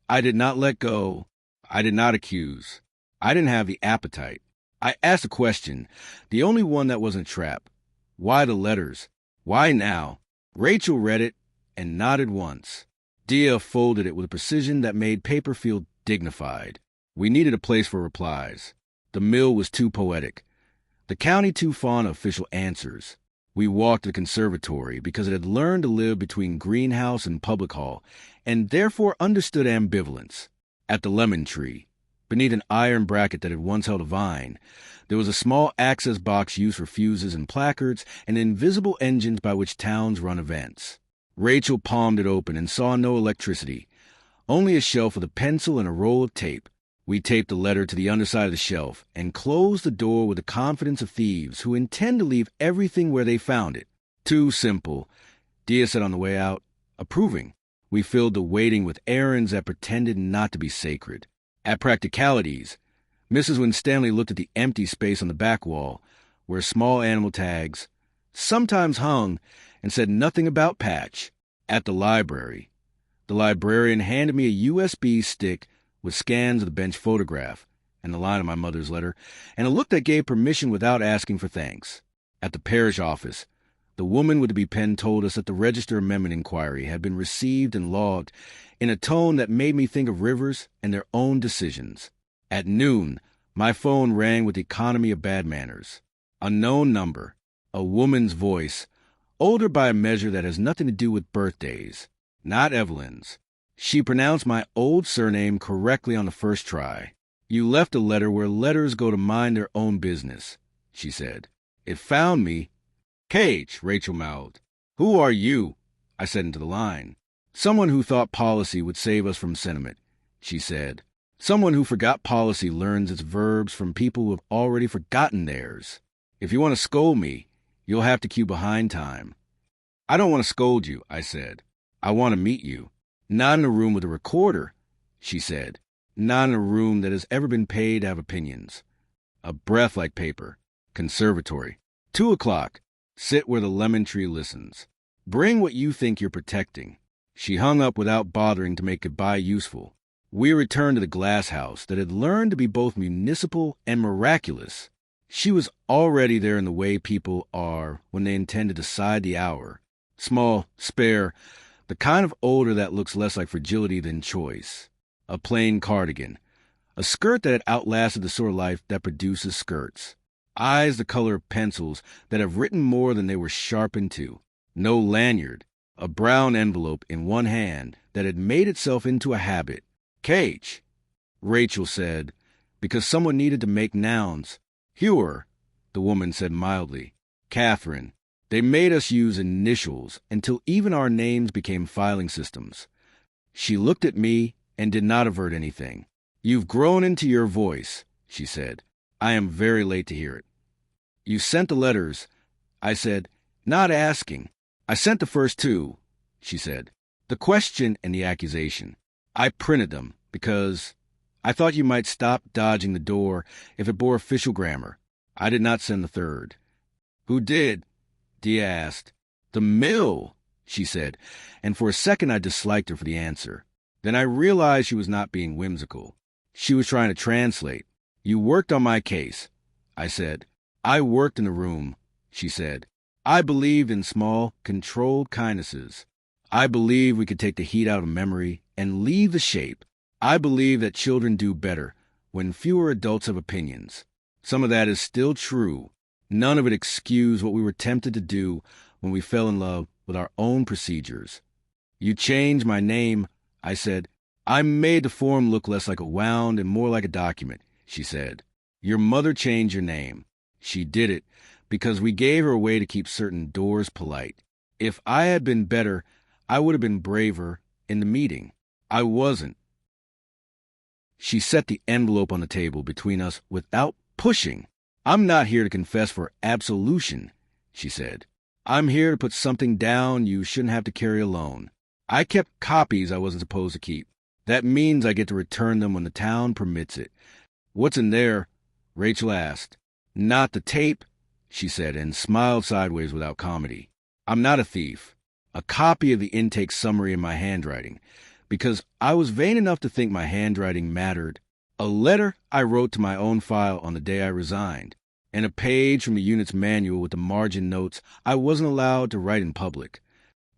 I did not let go. I did not accuse. I didn't have the appetite. I asked a question, the only one that wasn't a trap. Why the letters? Why now? Rachel read it and nodded once. Diya folded it with a precision that made paper feel dignified. We needed a place for replies. The mill was too poetic. The county too fond of official answers. We walked to the conservatory because it had learned to live between greenhouse and public hall, and therefore understood ambivalence. At the lemon tree, beneath an iron bracket that had once held a vine, there was a small access box used for fuses and placards and invisible engines by which towns run events. Rachel palmed it open and saw no electricity, only a shelf with a pencil and a roll of tape. We taped the letter to the underside of the shelf and closed the door with the confidence of thieves who intend to leave everything where they found it. Too simple, Diya said on the way out, approving. We filled the waiting with errands that pretended not to be sacred. At practicalities, Mrs. Winstanley looked at the empty space on the back wall, where small animal tags sometimes hung, and said nothing about Patch. At the library, the librarian handed me a USB stick with scans of the bench photograph and the line of my mother's letter, and a look that gave permission without asking for thanks. At the parish office, the woman with the B pen told us that the Register Amendment inquiry had been received and logged in a tone that made me think of rivers and their own decisions. At noon, my phone rang with the economy of bad manners. A known number, a woman's voice, older by a measure that has nothing to do with birthdays, not Evelyn's. She pronounced my old surname correctly on the first try. "You left a letter where letters go to mind their own business," she said. "It found me." "Cage," Rachel mouthed. "Who are you?" I said into the line. "Someone who thought policy would save us from sentiment," she said. "Someone who forgot policy learns its verbs from people who have already forgotten theirs. If you want to scold me, you'll have to cue behind time." "I don't want to scold you," I said. "I want to meet you. Not in a room with a recorder," she said. "Not in a room that has ever been paid to have opinions. A breath like paper. Conservatory. 2 o'clock. Sit where the lemon tree listens. Bring what you think you're protecting." She hung up without bothering to make goodbye useful. We returned to the glass house that had learned to be both municipal and miraculous. She was already there in the way people are when they intend to decide the hour. Small, spare, the kind of odor that looks less like fragility than choice. A plain cardigan. A skirt that had outlasted the sort of life that produces skirts. Eyes the color of pencils that have written more than they were sharpened to. No lanyard. A brown envelope in one hand that had made itself into a habit. "Cage," Rachel said, because someone needed to make nouns. "Hewer," the woman said mildly. "Catherine." They made us use initials until even our names became filing systems. She looked at me and did not avert anything. "You've grown into your voice," she said. "I am very late to hear it." "You sent the letters," I said, not asking. "I sent the first 2, she said. "The question and the accusation. I printed them because I thought you might stop dodging the door if it bore official grammar. I did not send the third." "Who did?" Diya asked. "The mill," she said, and for a second I disliked her for the answer. Then I realized she was not being whimsical. She was trying to translate. "You worked on my case," I said. "I worked in the room," she said. "I believed in small, controlled kindnesses. I believed we could take the heat out of memory and leave the shape. I believe that children do better when fewer adults have opinions. Some of that is still true. None of it excused what we were tempted to do when we fell in love with our own procedures." "You changed my name," I said. "I made the form look less like a wound and more like a document," she said. "Your mother changed your name. She did it because we gave her a way to keep certain doors polite. If I had been better, I would have been braver in the meeting. I wasn't." She set the envelope on the table between us without pushing. "I'm not here to confess for absolution," she said. I'm here to put something down you shouldn't have to carry alone. I kept copies I wasn't supposed to keep. That means I get to return them when the town permits it. What's in there? Rachel asked. Not the tape, she said, and smiled sideways without comedy. I'm not a thief. A copy of the intake summary in my handwriting, because I was vain enough to think my handwriting mattered. A letter I wrote to my own file on the day I resigned, and a page from the unit's manual with the margin notes I wasn't allowed to write in public.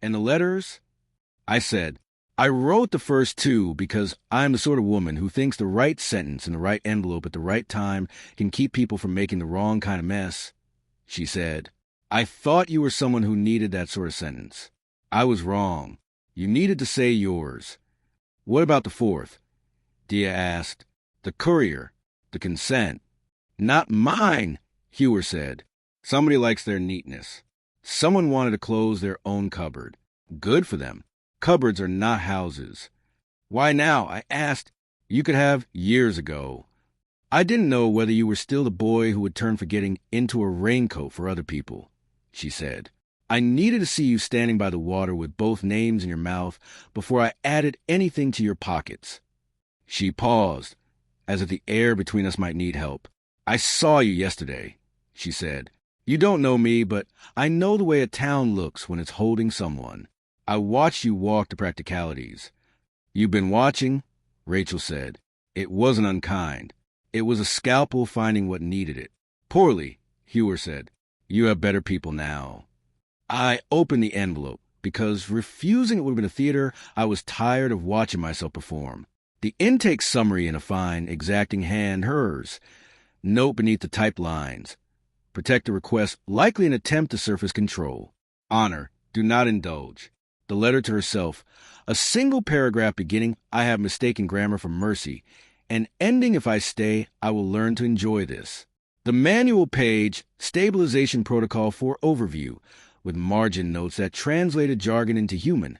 And the letters? I said, I wrote the first two because I'm the sort of woman who thinks the right sentence in the right envelope at the right time can keep people from making the wrong kind of mess. She said, I thought you were someone who needed that sort of sentence. I was wrong. You needed to say yours. What about the fourth? Diya asked. The courier. The consent. Not mine, Hewer said. Somebody likes their neatness. Someone wanted to close their own cupboard. Good for them. Cupboards are not houses. Why now? I asked. You could have years ago. I didn't know whether you were still the boy who would turn forgetting into a raincoat for other people, she said. I needed to see you standing by the water with both names in your mouth before I added anything to your pockets. She paused, as if the air between us might need help. I saw you yesterday, she said. You don't know me, but I know the way a town looks when it's holding someone. I watched you walk to practicalities. You've been watching, Rachel said. It wasn't unkind. It was a scalpel finding what needed it. Poorly, Hewer said. You have better people now. I opened the envelope, because refusing it would have been a theater I was tired of watching myself perform. The intake summary in a fine, exacting hand, hers. Note beneath the typed lines. Protect the request, likely an attempt to surface control. Honor, do not indulge. The letter to herself. A single paragraph beginning, I have mistaken grammar for mercy, and ending, if I stay, I will learn to enjoy this. The manual page, stabilization protocol for overview, with margin notes that translated jargon into human.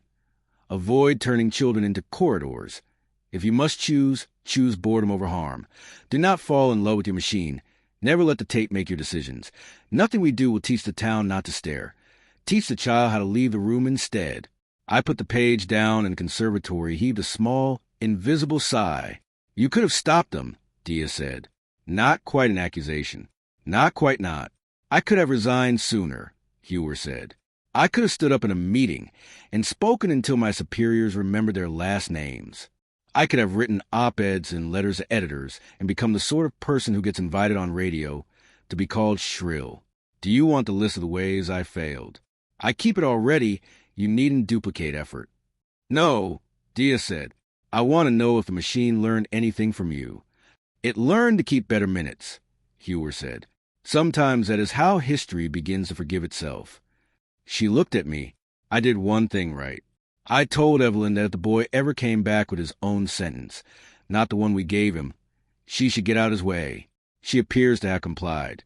Avoid turning children into corridors. If you must choose, choose boredom over harm. Do not fall in love with your machine. Never let the tape make your decisions. Nothing we do will teach the town not to stare. Teach the child how to leave the room instead. I put the page down, and the conservatory heaved a small, invisible sigh. You could have stopped them, Diya said. Not quite an accusation. Not quite not. I could have resigned sooner, Hewer said. I could have stood up in a meeting and spoken until my superiors remembered their last names. I could have written op-eds and letters to editors and become the sort of person who gets invited on radio to be called shrill. Do you want the list of the ways I failed? I keep it already. You needn't duplicate effort. No, Diya said. I want to know if the machine learned anything from you. It learned to keep better minutes, Hewer said. Sometimes that is how history begins to forgive itself. She looked at me. I did one thing right. I told Evelyn that if the boy ever came back with his own sentence, not the one we gave him, she should get out his way. She appears to have complied.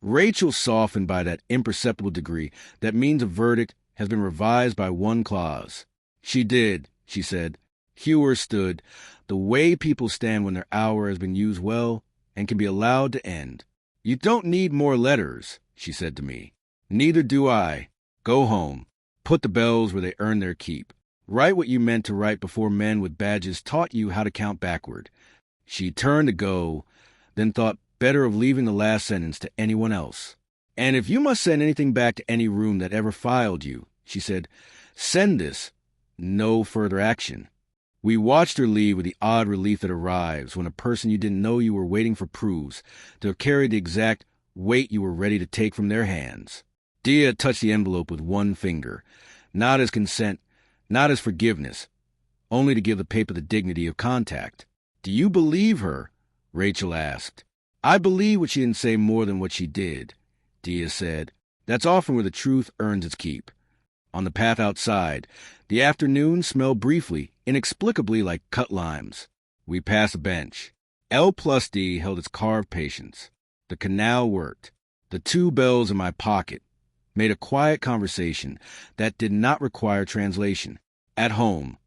Rachel softened by that imperceptible degree that means a verdict has been revised by one clause. She did, she said. Hewer stood, the way people stand when their hour has been used well and can be allowed to end. You don't need more letters, she said to me. Neither do I. Go home. Put the bells where they earn their keep. Write what you meant to write before men with badges taught you how to count backward. She turned to go, then thought better of leaving the last sentence to anyone else. And if you must send anything back to any room that ever filed you, she said, send this. No further action. We watched her leave with the odd relief that arrives when a person you didn't know you were waiting for proves to have carried the exact weight you were ready to take from their hands. Diya touched the envelope with one finger, not as consent, not as forgiveness, only to give the paper the dignity of contact. Do you believe her? Rachel asked. I believe what she didn't say more than what she did, Diya said. That's often where the truth earns its keep. On the path outside, the afternoon smelled briefly, inexplicably like cut limes. We passed a bench. L+D held its carved patience. The canal worked. The two bells in my pocket made a quiet conversation that did not require translation. At home,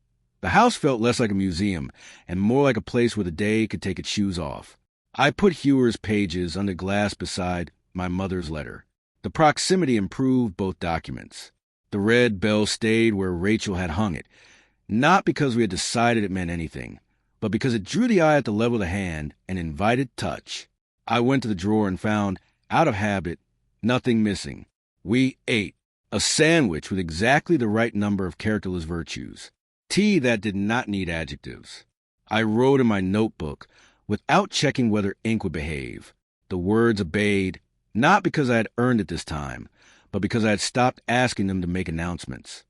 the house felt less like a museum and more like a place where the day could take its shoes off. I put Hewer's pages under glass beside my mother's letter. The proximity improved both documents. The red bell stayed where Rachel had hung it, not because we had decided it meant anything, but because it drew the eye at the level of the hand and invited touch. I went to the drawer and found, out of habit, nothing missing. We ate. A sandwich with exactly the right number of characterless virtues. Tea that did not need adjectives. I wrote in my notebook, without checking whether ink would behave. The words obeyed, not because I had earned it this time, but because I had stopped asking them to make announcements.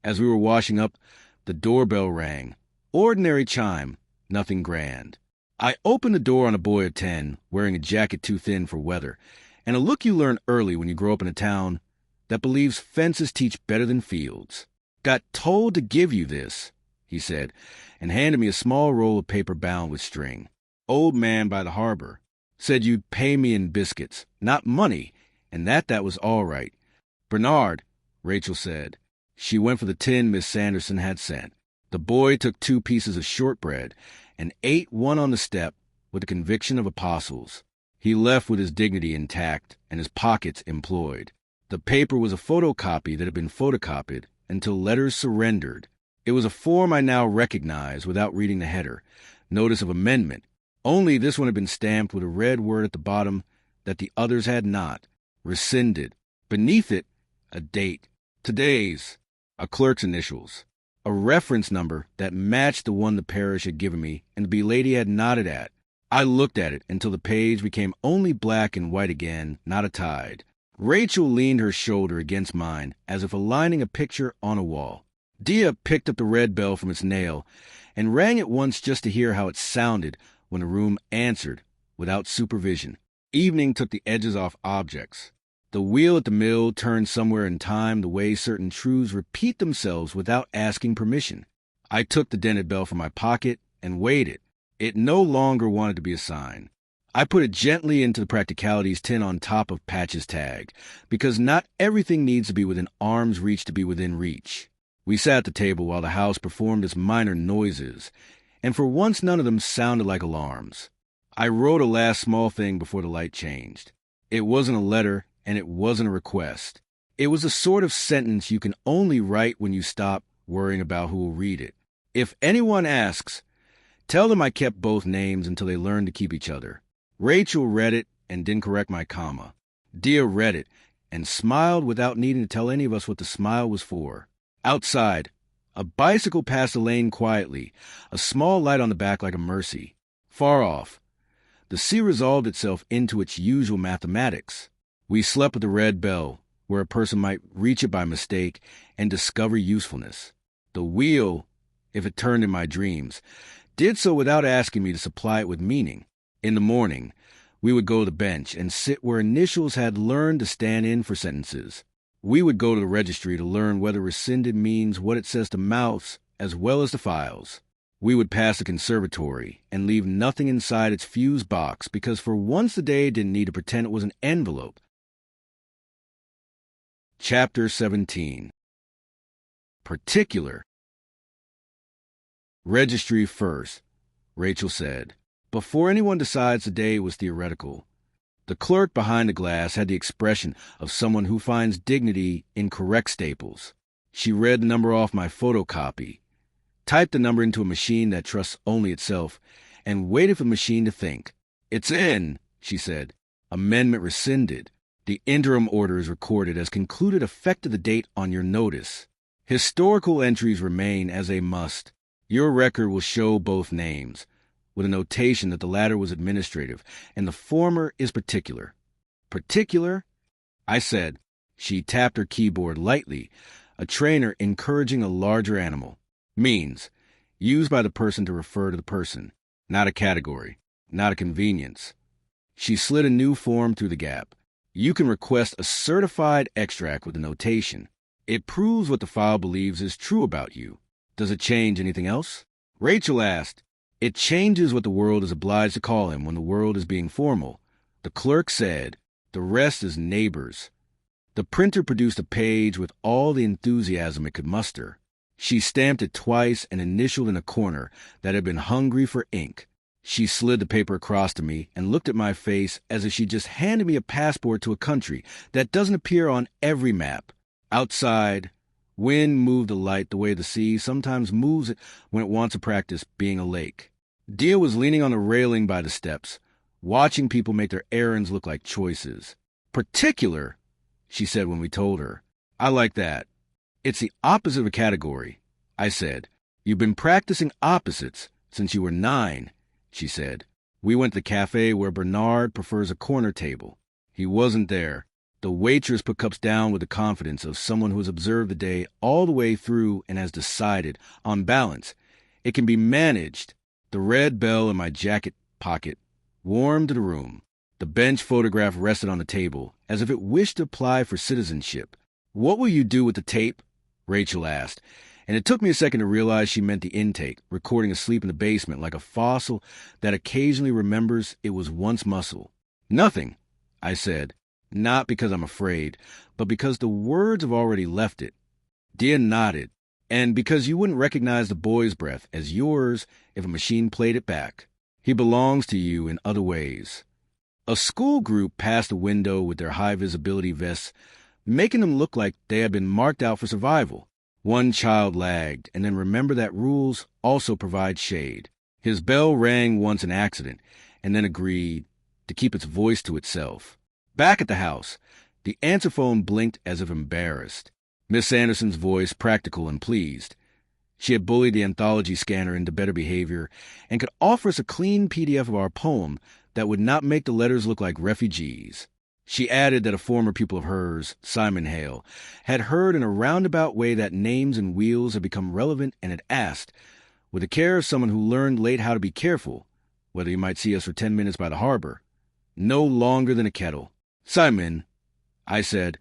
As we were washing up, the doorbell rang. Ordinary chime, nothing grand. I opened the door on a boy of 10, wearing a jacket too thin for weather, and a look you learn early when you grow up in a town that believes fences teach better than fields. Got told to give you this, he said, and handed me a small roll of paper bound with string. Old man by the harbor. Said you'd pay me in biscuits, not money, and that was all right. Bernard, Rachel said. She went for the tin Miss Sanderson had sent. The boy took 2 pieces of shortbread and ate one on the step with the conviction of apostles. He left with his dignity intact and his pockets employed. The paper was a photocopy that had been photocopied until letters surrendered. It was a form I now recognized without reading the header, notice of amendment. Only this one had been stamped with a red word at the bottom that the others had not. Rescinded. Beneath it, a date. Today's. A clerk's initials. A reference number that matched the one the parish had given me and the belady had nodded at. I looked at it until the page became only black and white again, not a tide. Rachel leaned her shoulder against mine as if aligning a picture on a wall. Diya picked up the red bell from its nail and rang it once just to hear how it sounded when the room answered without supervision. Evening took the edges off objects. The wheel at the mill turned somewhere in time the way certain truths repeat themselves without asking permission. I took the dented bell from my pocket and weighed it. It no longer wanted to be a sign. I put it gently into the practicalities tin on top of Patch's tag, because not everything needs to be within arm's reach to be within reach. We sat at the table while the house performed its minor noises, and for once none of them sounded like alarms. I wrote a last small thing before the light changed. It wasn't a letter, and it wasn't a request. It was the sort of sentence you can only write when you stop worrying about who will read it. If anyone asks, tell them I kept both names until they learned to keep each other. Rachel read it and didn't correct my comma. Diya read it and smiled without needing to tell any of us what the smile was for. Outside, a bicycle passed the lane quietly, a small light on the back like a mercy. Far off, the sea resolved itself into its usual mathematics. We slept with the red bell, where a person might reach it by mistake and discover usefulness. The wheel, if it turned in my dreams, did so without asking me to supply it with meaning. In the morning, we would go to the bench and sit where initials had learned to stand in for sentences. We would go to the registry to learn whether rescinded means what it says to mouths as well as to files. We would pass the conservatory and leave nothing inside its fuse box because for once the day didn't need to pretend it was an envelope. Chapter 17. Particular. Registry first, Rachel said. Before anyone decides the day was theoretical, the clerk behind the glass had the expression of someone who finds dignity in correct staples. She read the number off my photocopy, typed the number into a machine that trusts only itself, and waited for the machine to think. It's in, she said. Amendment rescinded. The interim order is recorded as concluded effective the date on your notice. Historical entries remain as they must. Your record will show both names, with a notation that the latter was administrative and the former is particular. Particular? I said. She tapped her keyboard lightly, a trainer encouraging a larger animal. Means, used by the person to refer to the person, not a category, not a convenience. She slid a new form through the gap. You can request a certified extract with a notation. It proves what the file believes is true about you. Does it change anything else? Rachel asked. It changes what the world is obliged to call him when the world is being formal. The clerk said, the rest is neighbors. The printer produced a page with all the enthusiasm it could muster. She stamped it twice and initialed in a corner that had been hungry for ink. She slid the paper across to me and looked at my face as if she'd just handed me a passport to a country that doesn't appear on every map. Outside, wind moved the light the way the sea sometimes moves it when it wants to practice being a lake. Diya was leaning on the railing by the steps, watching people make their errands look like choices. Particular, she said when we told her. I like that. It's the opposite of a category, I said. You've been practicing opposites since you were 9, she said. We went to the cafe where Bernard prefers a corner table. He wasn't there. The waitress put cups down with the confidence of someone who has observed the day all the way through and has decided, on balance, it can be managed. The red bell in my jacket pocket warmed the room. The bench photograph rested on the table, as if it wished to apply for citizenship. What will you do with the tape? Rachel asked, and it took me a second to realize she meant the intake, recording asleep in the basement like a fossil that occasionally remembers it was once muscle. Nothing, I said, not because I'm afraid, but because the words have already left it. Diya nodded, and because you wouldn't recognize the boy's breath as yours if a machine played it back. He belongs to you in other ways. A school group passed a window with their high-visibility vests, making them look like they had been marked out for survival. One child lagged, and then remembered that rules also provide shade. His bell rang once in accident, and then agreed to keep its voice to itself. Back at the house, the answer phone blinked as if embarrassed. Miss Anderson's voice practical and pleased. She had bullied the anthology scanner into better behavior and could offer us a clean PDF of our poem that would not make the letters look like refugees. She added that a former pupil of hers, Simon Hale, had heard in a roundabout way that names and wheels had become relevant and had asked, with the care of someone who learned late how to be careful, whether he might see us for 10 minutes by the harbor. No longer than a kettle. Simon, I said,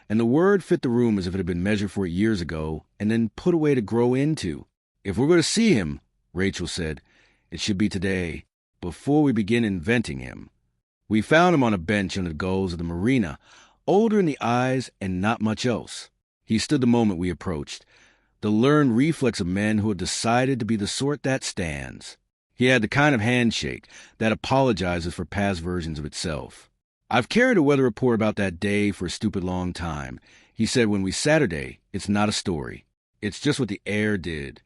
and the word fit the room as if it had been measured for it years ago and then put away to grow into. If we're going to see him, Rachel said, it should be today, before we begin inventing him. We found him on a bench under the gulls of the marina, older in the eyes and not much else. He stood the moment we approached, the learned reflex of men who had decided to be the sort that stands. He had the kind of handshake that apologizes for past versions of itself. I've carried a weather report about that day for a stupid long time. He said when we Saturday, it's not a story. It's just what the air did.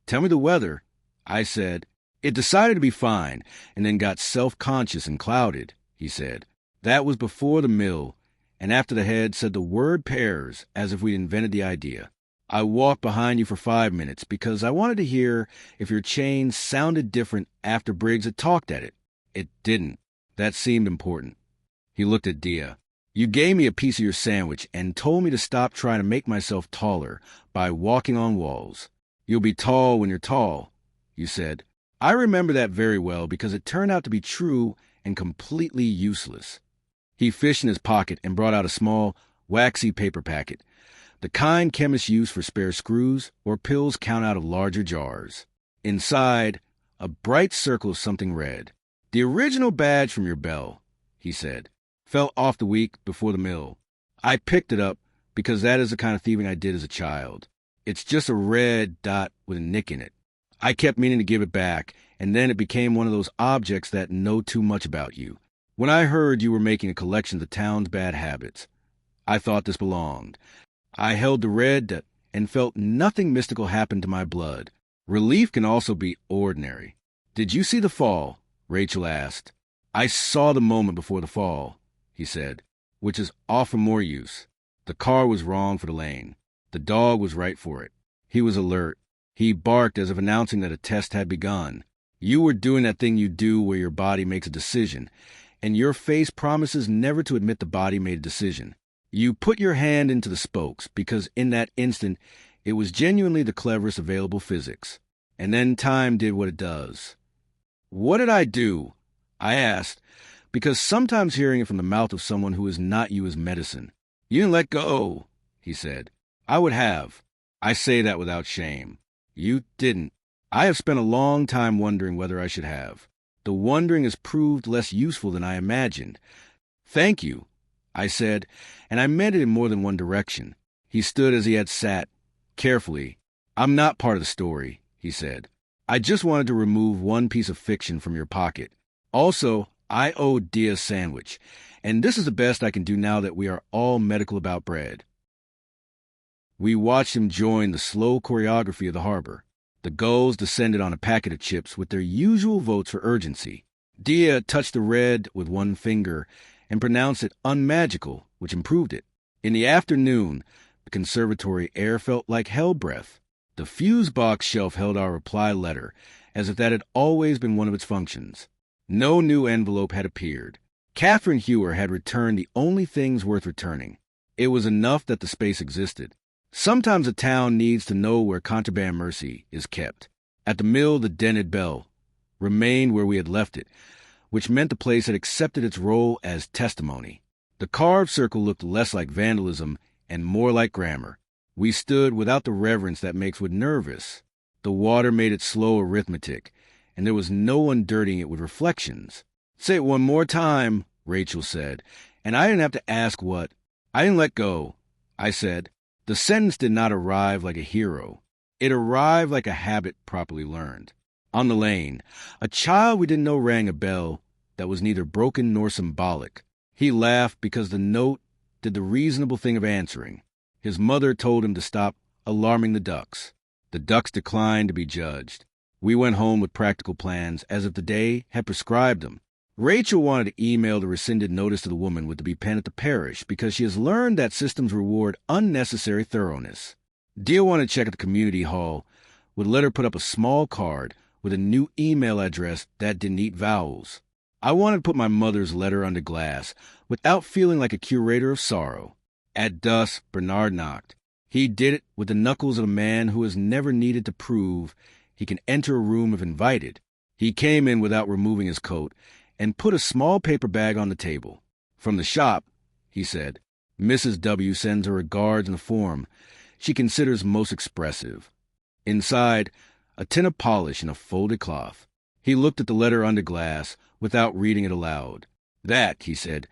Tell me the weather, I said. It decided to be fine, and then got self-conscious and clouded, he said. That was before the mill, and after the head said the word pears, as if we'd invented the idea. I walked behind you for 5 minutes because I wanted to hear if your chain sounded different after Briggs had talked at it. It didn't. That seemed important. He looked at Diya. You gave me a piece of your sandwich and told me to stop trying to make myself taller by walking on walls. You'll be tall when you're tall, you said. I remember that very well because it turned out to be true and completely useless. He fished in his pocket and brought out a small, waxy paper packet, the kind chemists use for spare screws or pills count out of larger jars. Inside, a bright circle of something red. The original badge from your bell, he said, fell off the week before the mill. I picked it up because that is the kind of thieving I did as a child. It's just a red dot with a nick in it. I kept meaning to give it back, and then it became one of those objects that know too much about you. When I heard you were making a collection of the town's bad habits, I thought this belonged. I held the red dot and felt nothing mystical happen to my blood. Relief can also be ordinary. Did you see the fall? Rachel asked. I saw the moment before the fall, he said, which is often more use. The car was wrong for the lane. The dog was right for it. He was alert. He barked as if announcing that a test had begun. You were doing that thing you do where your body makes a decision, and your face promises never to admit the body made a decision. You put your hand into the spokes because in that instant it was genuinely the cleverest available physics. And then time did what it does. What did I do? I asked, because sometimes hearing it from the mouth of someone who is not you is medicine. You didn't let go, he said. I would have. I say that without shame. You didn't. I have spent a long time wondering whether I should have. The wondering has proved less useful than I imagined. Thank you, I said, and I meant it in more than one direction. He stood as he had sat, carefully. I'm not part of the story, he said. I just wanted to remove one piece of fiction from your pocket. Also, I owe Diya a sandwich, and this is the best I can do now that we are all medical about bread." We watched him join the slow choreography of the harbor. The gulls descended on a packet of chips with their usual votes for urgency. Diya touched the red with one finger and pronounced it unmagical, which improved it. In the afternoon, the conservatory air felt like hell breath. The fuse box shelf held our reply letter, as if that had always been one of its functions. No new envelope had appeared. Catherine Hewer had returned the only things worth returning. It was enough that the space existed. Sometimes a town needs to know where contraband mercy is kept. At the mill, the dented bell remained where we had left it, which meant the place had accepted its role as testimony. The carved circle looked less like vandalism and more like grammar. We stood without the reverence that makes one nervous. The water made it slow arithmetic, and there was no one dirtying it with reflections. "Say it one more time," Rachel said, and I didn't have to ask what. I didn't let go. I said, the sentence did not arrive like a hero. It arrived like a habit properly learned. On the lane, a child we didn't know rang a bell that was neither broken nor symbolic. He laughed because the note did the reasonable thing of answering. His mother told him to stop alarming the ducks. The ducks declined to be judged. We went home with practical plans as if the day had prescribed them. Rachel wanted to email the rescinded notice to the woman with to be penned at the parish because she has learned that systems reward unnecessary thoroughness. Diya wanted to check at the community hall, would let her put up a small card with a new email address that didn't eat vowels. I wanted to put my mother's letter under glass without feeling like a curator of sorrow. At dusk, Bernard knocked. He did it with the knuckles of a man who has never needed to prove he can enter a room if invited. He came in without removing his coat and put a small paper bag on the table. "From the shop," he said. "Mrs. W. sends her regards in the form she considers most expressive." Inside, a tin of polish and a folded cloth. He looked at the letter under glass without reading it aloud. "That," he said,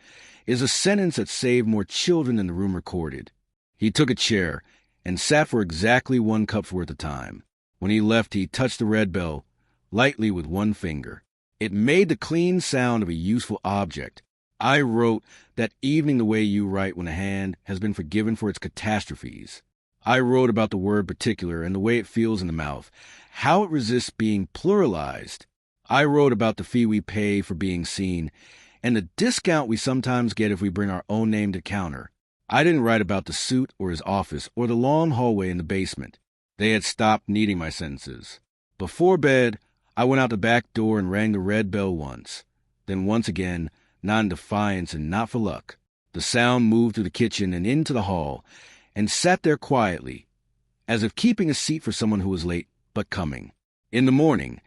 "is a sentence that saved more children than the room recorded." He took a chair and sat for exactly 1 cup's worth of time. When he left, he touched the red bell lightly with one finger. It made the clean sound of a useful object. I wrote that evening the way you write when a hand has been forgiven for its catastrophes. I wrote about the word particular and the way it feels in the mouth, how it resists being pluralized. I wrote about the fee we pay for being seen and the discount we sometimes get if we bring our own name to counter. I didn't write about the suit or his office or the long hallway in the basement. They had stopped needing my sentences. Before bed, I went out the back door and rang the red bell once. Then once again, not in defiance and not for luck. The sound moved through the kitchen and into the hall, and sat there quietly, as if keeping a seat for someone who was late but coming. In the morning,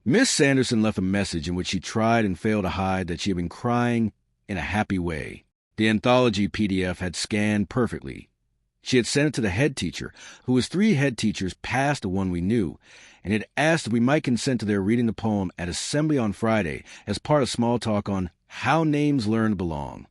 Miss Sanderson left a message in which she tried and failed to hide that she had been crying in a happy way. The anthology PDF had scanned perfectly. She had sent it to the head teacher, who was 3 head teachers past the one we knew, and had asked if we might consent to their reading the poem at assembly on Friday as part of small talk on how names learn to belong.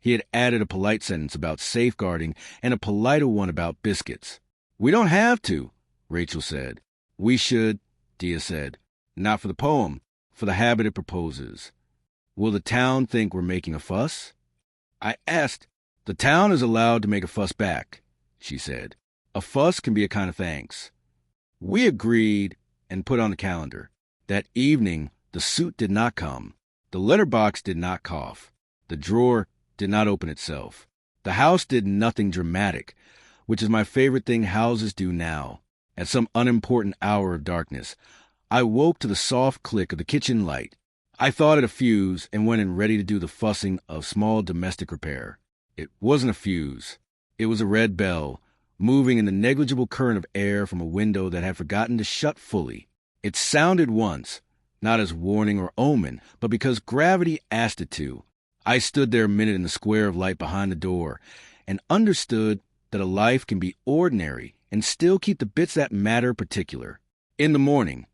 He had added a polite sentence about safeguarding and a politer one about biscuits. "We don't have to," Rachel said. "We should," Diya said. "Not for the poem, for the habit it proposes. Will the town think we're making a fuss?" I asked. "The town is allowed to make a fuss back," she said. "A fuss can be a kind of thanks." We agreed and put on the calendar. That evening, the suit did not come. The letterbox did not cough. The drawer did not open itself. The house did nothing dramatic, which is my favorite thing houses do now. At some unimportant hour of darkness, I woke to the soft click of the kitchen light. I thought it a fuse and went in ready to do the fussing of small domestic repair. It wasn't a fuse. It was a red bell, moving in the negligible current of air from a window that had forgotten to shut fully. It sounded once, not as warning or omen, but because gravity asked it to. I stood there a minute in the square of light behind the door and understood that a life can be ordinary and still keep the bits that matter particular. In the morning,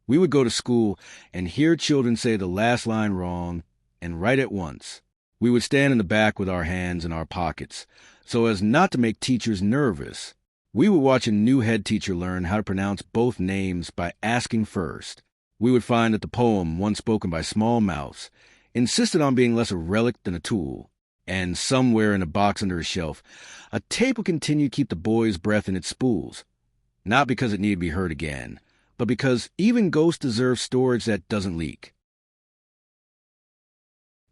we would go to school and hear children say the last line wrong and write at once. We would stand in the back with our hands in our pockets, so as not to make teachers nervous. We would watch a new head teacher learn how to pronounce both names by asking first. We would find that the poem, once spoken by small mouths, insisted on being less a relic than a tool. And somewhere in a box under a shelf, a tape would continue to keep the boy's breath in its spools. Not because it needed to be heard again, but because even ghosts deserve storage that doesn't leak.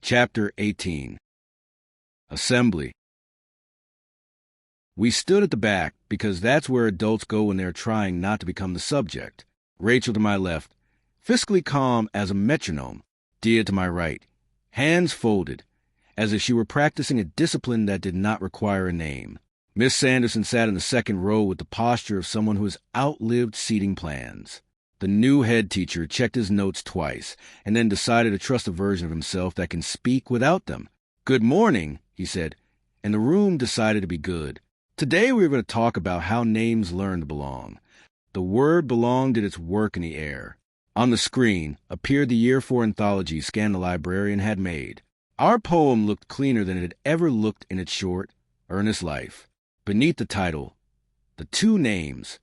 Chapter 18. Assembly. We stood at the back because that's where adults go when they're trying not to become the subject. Rachel to my left, fiscally calm as a metronome. Diya to my right, hands folded, as if she were practicing a discipline that did not require a name. Miss Sanderson sat in the second row with the posture of someone who has outlived seating plans. The new head teacher checked his notes twice and then decided to trust a version of himself that can speak without them. "Good morning," he said, and the room decided to be good. Today we were going to talk about how names learn to belong. The word belong did its work in the air. On the screen appeared the Year 4 anthology Scan the Librarian had made. Our poem looked cleaner than it had ever looked in its short, earnest life. Beneath the title, the two names,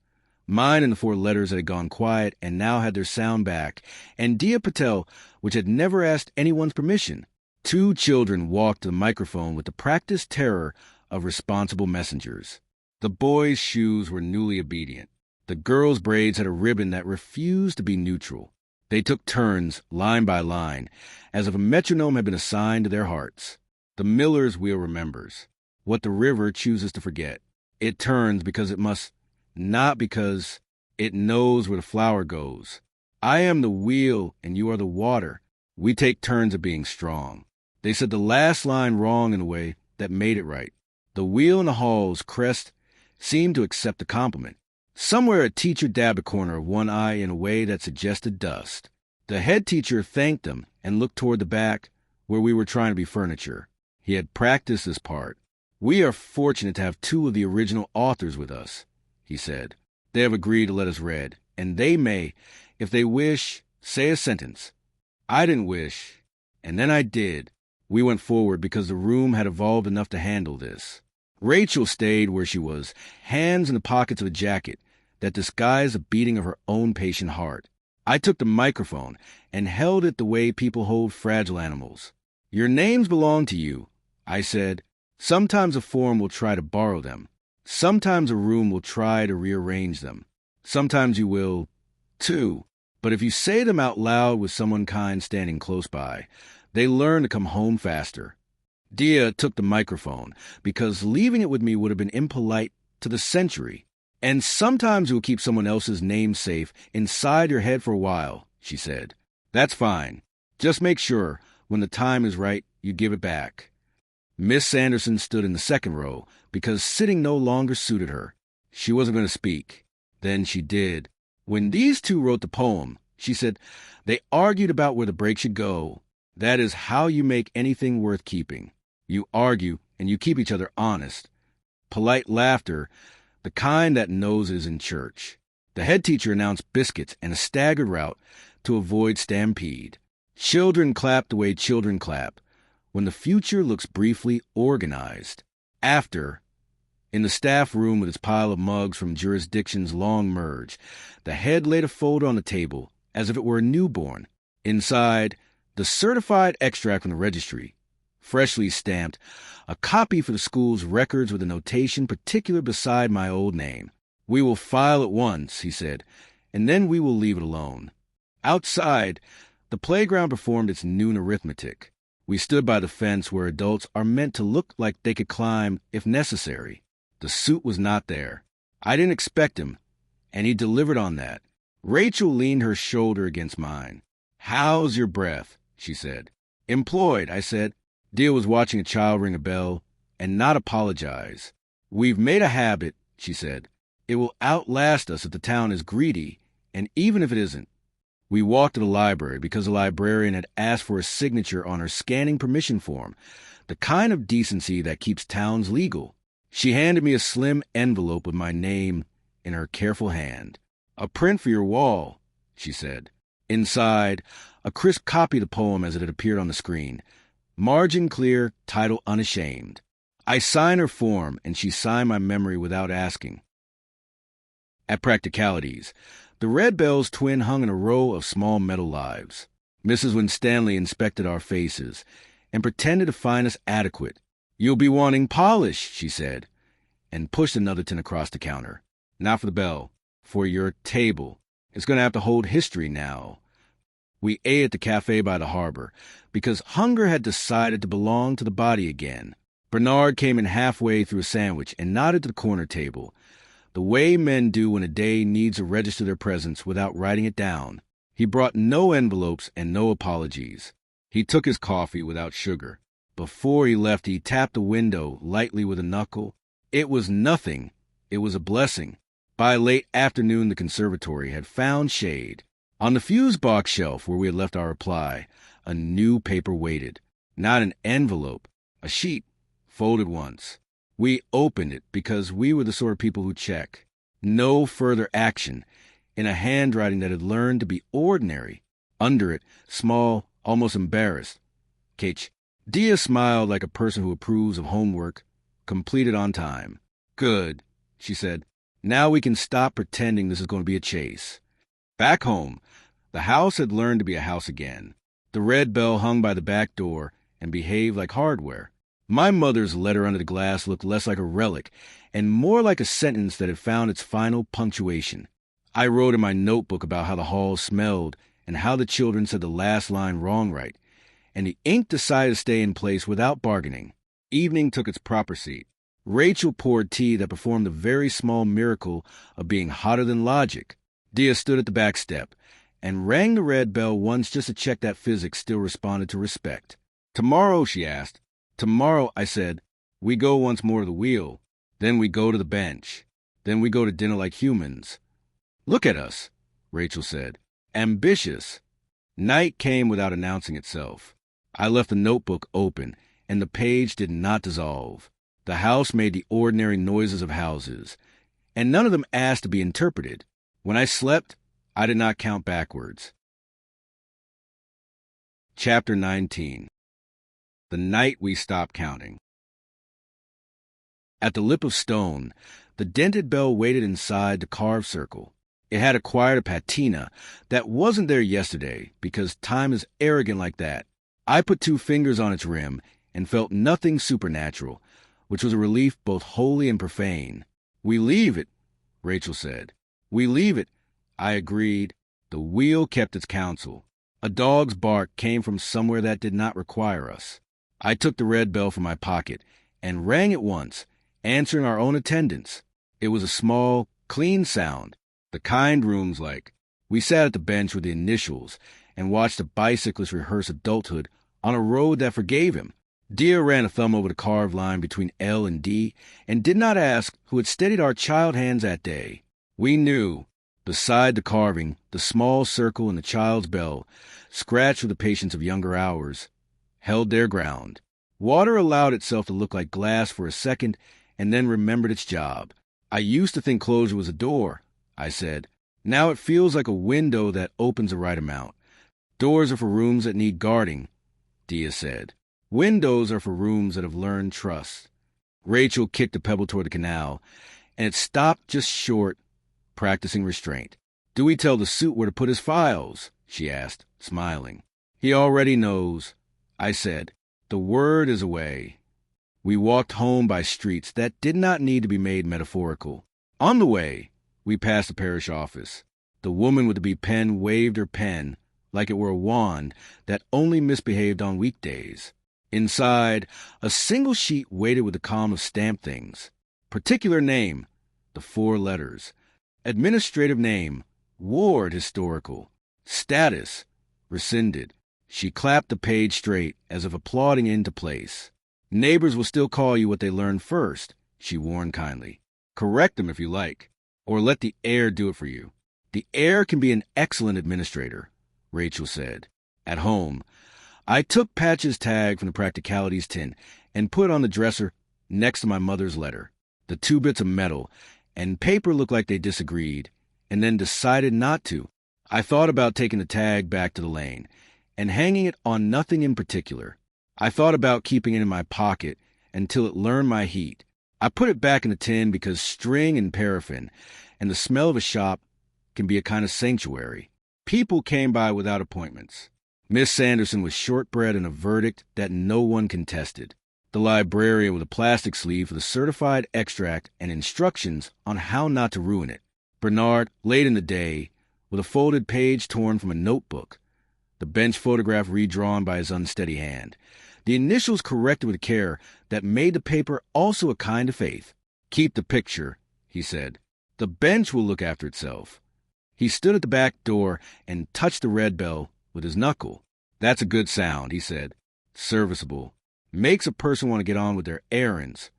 mine and the four letters that had gone quiet and now had their sound back, and Diya Patel, which had never asked anyone's permission. Two children walked to the microphone with the practiced terror of responsible messengers. The boys' shoes were newly obedient. The girls' braids had a ribbon that refused to be neutral. They took turns, line by line, as if a metronome had been assigned to their hearts. The miller's wheel remembers. What the river chooses to forget. It turns because it must, not because it knows where the flower goes. I am the wheel and you are the water. We take turns at being strong. They said the last line wrong in a way that made it right. The wheel in the hall's crest seemed to accept the compliment. Somewhere a teacher dabbed a corner of one eye in a way that suggested dust. The head teacher thanked them and looked toward the back where we were trying to be furniture. He had practiced this part. "We are fortunate to have two of the original authors with us," he said. "They have agreed to let us read, and they may, if they wish, say a sentence. I didn't wish, and then I did." We went forward because the room had evolved enough to handle this. Rachel stayed where she was, hands in the pockets of a jacket that disguised the beating of her own patient heart. I took the microphone and held it the way people hold fragile animals. "Your names belong to you," I said. "Sometimes a form will try to borrow them. Sometimes a room will try to rearrange them. Sometimes you will, too. But if you say them out loud with someone kind standing close by, they learn to come home faster." Diya took the microphone because leaving it with me would have been impolite to the century. "And sometimes it will keep someone else's name safe inside your head for a while," she said. "That's fine. Just make sure, when the time is right, you give it back." Miss Sanderson stood in the second row because sitting no longer suited her. She wasn't going to speak. Then she did. "When these two wrote the poem," she said, "they argued about where the break should go. That is how you make anything worth keeping. You argue and you keep each other honest. Polite laughter, the kind that knows is in church." The head teacher announced biscuits and a staggered route to avoid stampede. Children clapped the way children clap when the future looks briefly organized. After, in the staff room with its pile of mugs from jurisdiction's long merge, the head laid a folder on the table as if it were a newborn. Inside, the certified extract from the registry, freshly stamped, a copy for the school's records with a notation particular beside my old name. "We will file at once," he said, "and then we will leave it alone." Outside, the playground performed its noon arithmetic. We stood by the fence where adults are meant to look like they could climb if necessary. The suit was not there. I didn't expect him, and he delivered on that. Rachel leaned her shoulder against mine. "How's your breath?" she said. "Employed," I said. Diya was watching a child ring a bell and not apologize. "We've made a habit," she said. "It will outlast us if the town is greedy, and even if it isn't." We walked to the library because the librarian had asked for a signature on her scanning permission form, the kind of decency that keeps towns legal. She handed me a slim envelope with my name in her careful hand. "A print for your wall," she said. Inside, a crisp copy of the poem as it had appeared on the screen. Margin clear, title unashamed. I signed her form, and she signed my memory without asking. At Practicalities, the Red Bell's twin hung in a row of small metal lives. Mrs. Winstanley inspected our faces and pretended to find us adequate. "You'll be wanting polish," she said, and pushed another tin across the counter. "Now for the bell. For your table. It's going to have to hold history now." We ate at the cafe by the harbor because hunger had decided to belong to the body again. Bernard came in halfway through a sandwich and nodded to the corner table, the way men do when a day needs to register their presence without writing it down. He brought no envelopes and no apologies. He took his coffee without sugar. Before he left, he tapped the window lightly with a knuckle. It was nothing. It was a blessing. By late afternoon, the conservatory had found shade. On the fuse box shelf where we had left our reply, a new paper waited. Not an envelope, a sheet, folded once. We opened it because we were the sort of people who check. No further action, in a handwriting that had learned to be ordinary. Under it, small, almost embarrassed. Kate. Diya smiled like a person who approves of homework, completed on time. "Good," she said. "Now we can stop pretending this is going to be a chase." Back home, the house had learned to be a house again. The Red Bell hung by the back door and behaved like hardware. My mother's letter under the glass looked less like a relic and more like a sentence that had found its final punctuation. I wrote in my notebook about how the hall smelled and how the children said the last line wrong right, and the ink decided to stay in place without bargaining. Evening took its proper seat. Rachel poured tea that performed the very small miracle of being hotter than logic. Diya stood at the back step and rang the Red Bell once just to check that physics still responded to respect. "Tomorrow," she asked. "Tomorrow," I said, "we go once more to the wheel. Then we go to the bench. Then we go to dinner like humans." "Look at us," Rachel said. "Ambitious." Night came without announcing itself. I left the notebook open, and the page did not dissolve. The house made the ordinary noises of houses, and none of them asked to be interpreted. When I slept, I did not count backwards. Chapter 19. The Night We Stopped Counting. At the lip of stone, the dented bell waited inside the carved circle. It had acquired a patina that wasn't there yesterday because time is arrogant like that. I put 2 fingers on its rim and felt nothing supernatural, which was a relief both holy and profane. "We leave it," Rachel said. "We leave it," I agreed. The wheel kept its counsel. A dog's bark came from somewhere that did not require us. I took the Red Bell from my pocket and rang it once, answering our own attendance. It was a small, clean sound, the kind rooms like. We sat at the bench with the initials and watched a bicyclist rehearse adulthood on a road that forgave him. Diya ran a thumb over the carved line between L and D and did not ask who had steadied our child hands that day. We knew. Beside the carving, the small circle and the child's bell, scratched with the patience of younger hours, held their ground. Water allowed itself to look like glass for a second and then remembered its job. "I used to think closure was a door," I said. "Now it feels like a window that opens the right amount. Doors are for rooms that need guarding," Diya said. "Windows are for rooms that have learned trust." Rachel kicked a pebble toward the canal, and it stopped just short, practicing restraint. "Do we tell the suit where to put his files?" she asked, smiling. "He already knows," I said. "The word is away." We walked home by streets that did not need to be made metaphorical. On the way, we passed the parish office. The woman with the B pen waved her pen like it were a wand that only misbehaved on weekdays. Inside, a single sheet waited with the calm of stamped things. Particular name, the 4 letters. Administrative name, Ward Historical. Status, rescinded. She clapped the page straight as if applauding into place. "Neighbors will still call you what they learned first," she warned kindly. "Correct them if you like, or let the heir do it for you." "The heir can be an excellent administrator," Rachel said. At home, I took Patch's tag from the Practicalities tin and put it on the dresser next to my mother's letter. The 2 bits of metal and paper looked like they disagreed, and then decided not to. I thought about taking the tag back to the lane and hanging it on nothing in particular. I thought about keeping it in my pocket until it learned my heat. I put it back in the tin because string and paraffin, and the smell of a shop can be a kind of sanctuary. People came by without appointments. Miss Sanderson was shortbread and a verdict that no one contested. The librarian with a plastic sleeve for the certified extract and instructions on how not to ruin it. Bernard, late in the day, with a folded page torn from a notebook. The bench photograph redrawn by his unsteady hand. The initials corrected with care that made the paper also a kind of faith. "Keep the picture," he said. "The bench will look after itself." He stood at the back door and touched the red bell with his knuckle. "That's a good sound," he said. "Serviceable. Makes a person want to get on with their errands."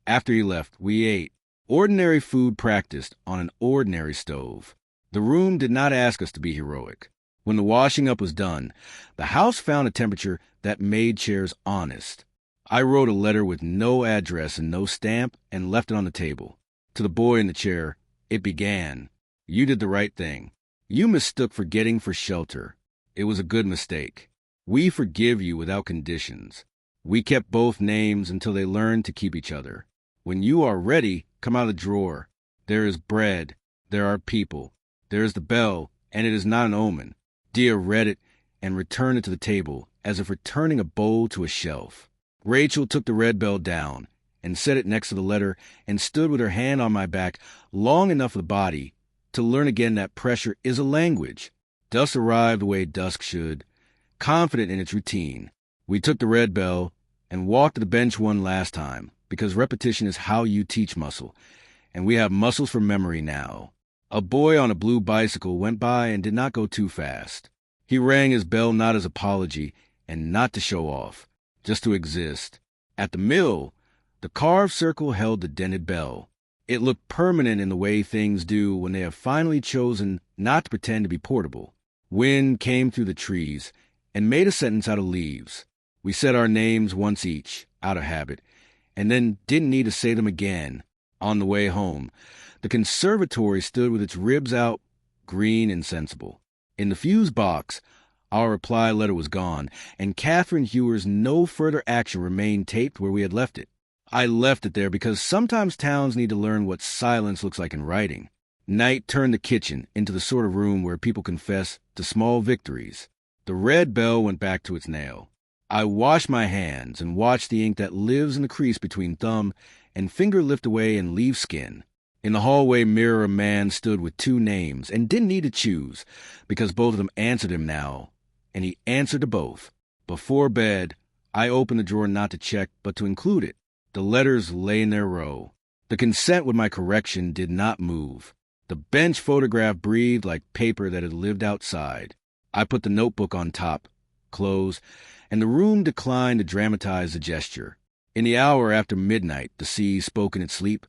After he left, we ate. Ordinary food practiced on an ordinary stove. The room did not ask us to be heroic. When the washing up was done, the house found a temperature that made chairs honest. I wrote a letter with no address and no stamp and left it on the table. To the boy in the chair, it began. "You did the right thing. You mistook forgetting for shelter. It was a good mistake. We forgive you without conditions. We kept both names until they learned to keep each other. When you are ready, come out of the drawer. There is bread. There are people. There is the bell, and it is not an omen." Diya read it and returned it to the table, as if returning a bowl to a shelf. Rachel took the red bell down and set it next to the letter and stood with her hand on my back long enough for the body to learn again that pressure is a language. Dusk arrived the way dusk should, confident in its routine. We took the red bell and walked to the bench one last time, because repetition is how you teach muscle, and we have muscles for memory now. A boy on a blue bicycle went by and did not go too fast. He rang his bell not as apology and not to show off, just to exist. At the mill, the carved circle held the dented bell. It looked permanent in the way things do when they have finally chosen not to pretend to be portable. Wind came through the trees and made a sentence out of leaves. We said our names once each, out of habit, and then didn't need to say them again. On the way home, the conservatory stood with its ribs out, green and sensible. In the fuse box, our reply letter was gone, and Catherine Hewer's no further action remained taped where we had left it. I left it there because sometimes towns need to learn what silence looks like in writing. Night turned the kitchen into the sort of room where people confess to small victories. The red bell went back to its nail. I washed my hands and watched the ink that lives in the crease between thumb and finger lift away and leave skin. In the hallway mirror, a man stood with two names and didn't need to choose because both of them answered him now, and he answered to both. Before bed, I opened the drawer not to check but to include it. The letters lay in their row. The consent with my correction did not move. The bench photograph breathed like paper that had lived outside. I put the notebook on top, close, and the room declined to dramatize the gesture. In the hour after midnight, the sea spoke in its sleep.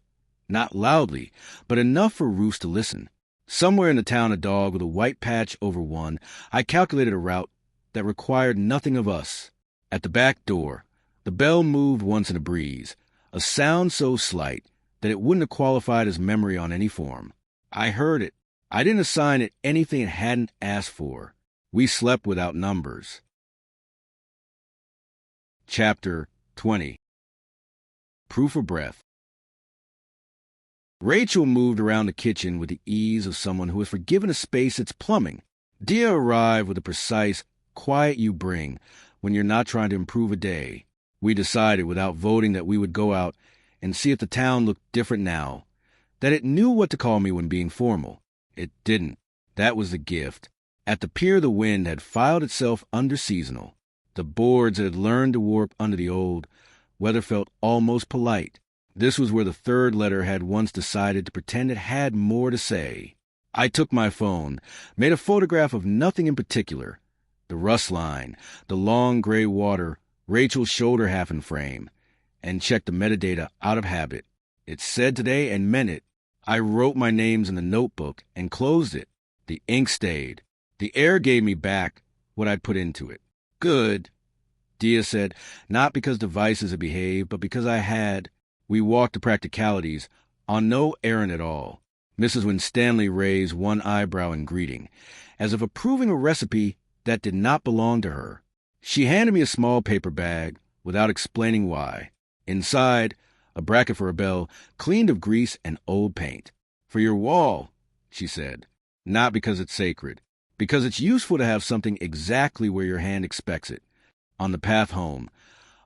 Not loudly, but enough for Roos to listen. Somewhere in the town, a dog with a white patch over one, I calculated a route that required nothing of us. At the back door, the bell moved once in a breeze, a sound so slight that it wouldn't have qualified as memory on any form. I heard it. I didn't assign it anything it hadn't asked for. We slept without numbers. Chapter 20. Proof of breath. Rachel moved around the kitchen with the ease of someone who has forgiven a space its plumbing. Diya arrived with the precise quiet you bring when you're not trying to improve a day. We decided without voting that we would go out and see if the town looked different now, that it knew what to call me when being formal. It didn't. That was the gift. At the pier, the wind had filed itself under seasonal. The boards that had learned to warp under the old weather felt almost polite. This was where the third letter had once decided to pretend it had more to say. I took my phone, made a photograph of nothing in particular. The rust line, the long gray water, Rachel's shoulder half in frame, and checked the metadata out of habit. It said today and meant it. I wrote my names in the notebook and closed it. The ink stayed. The air gave me back what I'd put into it. Good, Diya said, not because devices had behaved, but because I had. We walked to practicalities, on no errand at all. Mrs. Winstanley raised one eyebrow in greeting, as if approving a recipe that did not belong to her. She handed me a small paper bag, without explaining why. Inside, a bracket for a bell, cleaned of grease and old paint. For your wall, she said. Not because it's sacred. Because it's useful to have something exactly where your hand expects it. On the path home,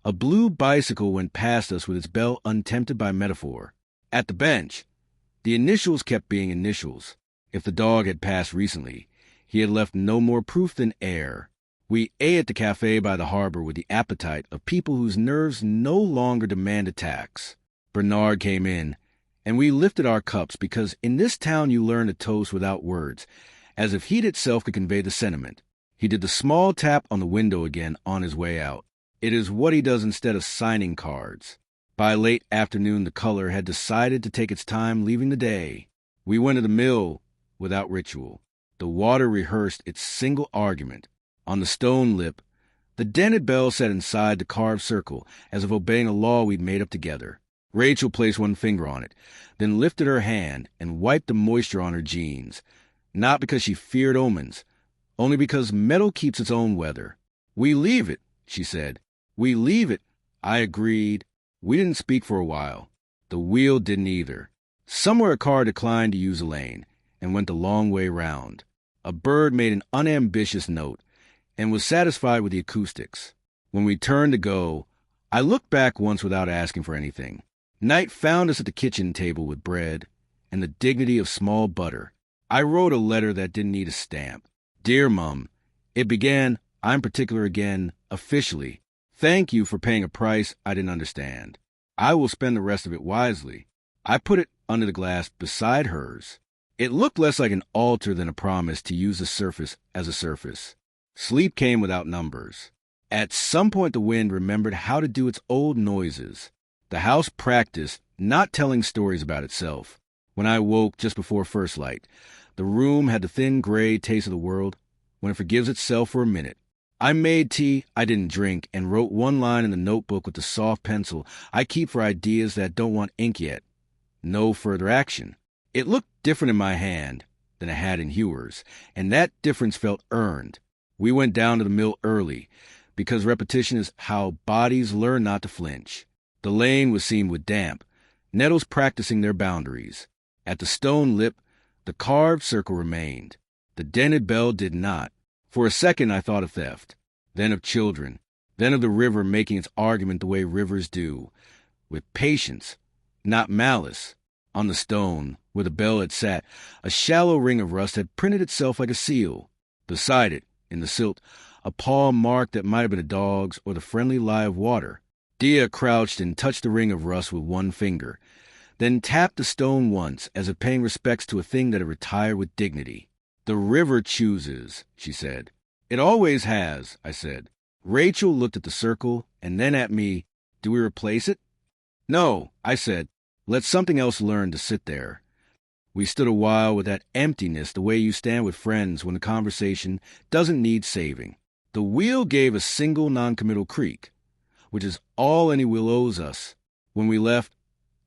a blue bicycle went past us with its bell untempted by metaphor. At the bench, the initials kept being initials. If the dog had passed recently, he had left no more proof than air. We ate at the cafe by the harbor with the appetite of people whose nerves no longer demand attacks. Bernard came in, and we lifted our cups because in this town you learn to toast without words, as if heat itself could convey the sentiment. He did the small tap on the window again on his way out. It is what he does instead of signing cards. By late afternoon, the color had decided to take its time leaving the day. We went to the mill without ritual. The water rehearsed its single argument. On the stone lip, the dented bell sat inside the carved circle, as if obeying a law we'd made up together. Rachel placed one finger on it, then lifted her hand and wiped the moisture on her jeans. Not because she feared omens, only because metal keeps its own weather. We leave it, she said. We leave it, I agreed. We didn't speak for a while. The wheel didn't either. Somewhere a car declined to use a lane and went the long way round. A bird made an unambitious note and was satisfied with the acoustics. When we turned to go, I looked back once without asking for anything. Night found us at the kitchen table with bread and the dignity of small butter. I wrote a letter that didn't need a stamp. Dear Mum, it began, I'm particular again, officially. Thank you for paying a price I didn't understand. I will spend the rest of it wisely. I put it under the glass beside hers. It looked less like an altar than a promise to use the surface as a surface. Sleep came without numbers. At some point the wind remembered how to do its old noises. The house practiced not telling stories about itself. When I woke just before first light, the room had the thin gray taste of the world when it forgives itself for a minute. I made tea I didn't drink and wrote one line in the notebook with the soft pencil I keep for ideas that don't want ink yet. No further action. It looked different in my hand than it had in Hewer's, and that difference felt earned. We went down to the mill early, because repetition is how bodies learn not to flinch. The lane was seamed with damp, nettles practicing their boundaries. At the stone lip, the carved circle remained. The dented bell did not. For a second I thought of theft, then of children, then of the river making its argument the way rivers do, with patience, not malice. On the stone, where the bell had sat, a shallow ring of rust had printed itself like a seal. Beside it, in the silt, a paw mark that might have been a dog's or the friendly lie of water. Diya crouched and touched the ring of rust with one finger, then tapped the stone once, as if paying respects to a thing that had retired with dignity. The river chooses, she said. It always has, I said. Rachel looked at the circle and then at me. Do we replace it? No, I said. Let something else learn to sit there. We stood a while with that emptiness, the way you stand with friends when the conversation doesn't need saving. The wheel gave a single noncommittal creak, which is all any wheel owes us. When we left,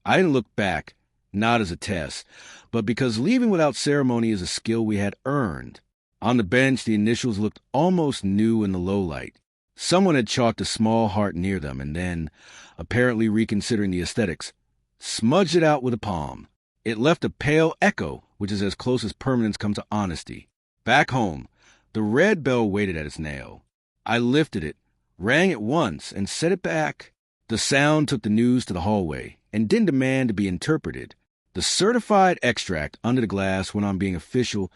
I didn't look back, not as a test, but because leaving without ceremony is a skill we had earned. On the bench, the initials looked almost new in the low light. Someone had chalked a small heart near them and then, apparently reconsidering the aesthetics, smudged it out with a palm. It left a pale echo, which is as close as permanence comes to honesty. Back home, the red bell waited at its nail. I lifted it, rang it once, and set it back. The sound took the news to the hallway and didn't demand to be interpreted. The certified extract under the glass went on being official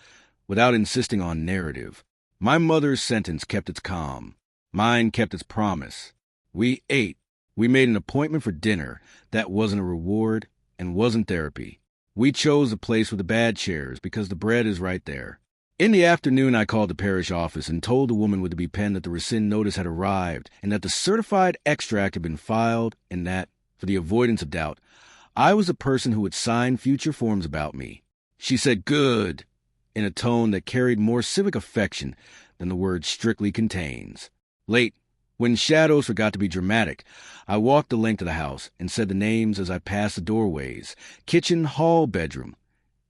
without insisting on narrative. My mother's sentence kept its calm. Mine kept its promise. We ate. We made an appointment for dinner. That wasn't a reward and wasn't therapy. We chose a place with the bad chairs because the bread is right there. In the afternoon, I called the parish office and told the woman with the pen that the rescind notice had arrived and that the certified extract had been filed and that, for the avoidance of doubt, I was the person who would sign future forms about me. She said, "Good," in a tone that carried more civic affection than the word strictly contains. Late, when shadows forgot to be dramatic, I walked the length of the house and said the names as I passed the doorways: kitchen, hall, bedroom.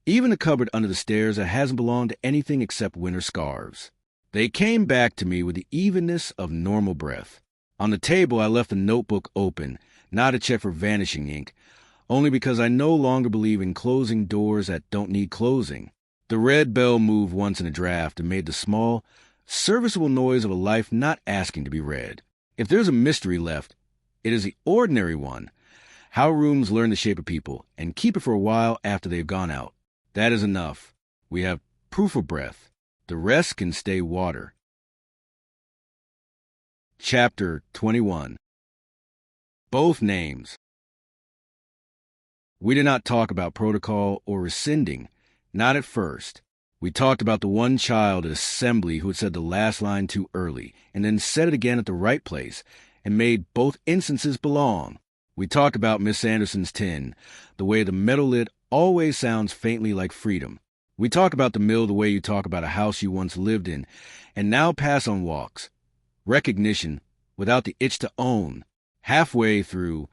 Even the cupboard under the stairs that hasn't belonged to anything except winter scarves. They came back to me with the evenness of normal breath. On the table, I left the notebook open, not to check for vanishing ink, only because I no longer believe in closing doors that don't need closing. The red bell moved once in a draft and made the small, serviceable noise of a life not asking to be read. If there's a mystery left, it is the ordinary one. How rooms learn the shape of people and keep it for a while after they've gone out. That is enough. We have proof of breath. The rest can stay water. Chapter 21. Both names. We did not talk about protocol or rescinding, not at first. We talked about the one child at assembly who had said the last line too early, and then said it again at the right place, and made both instances belong. We talked about Miss Anderson's tin, the way the metal lid always sounds faintly like freedom. We talk about the mill the way you talk about a house you once lived in, and now pass on walks. Recognition, without the itch to own. Halfway through,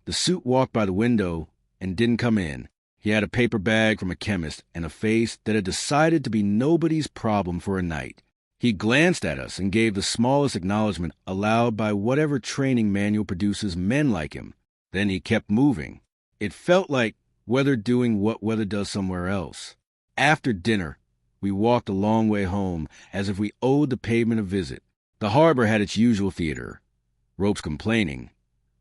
the suit walked by the window and didn't come in. He had a paper bag from a chemist and a face that had decided to be nobody's problem for a night. He glanced at us and gave the smallest acknowledgement allowed by whatever training manual produces men like him. Then he kept moving. It felt like weather doing what weather does somewhere else. After dinner, we walked a long way home as if we owed the pavement a visit. The harbor had its usual theater. Ropes complaining.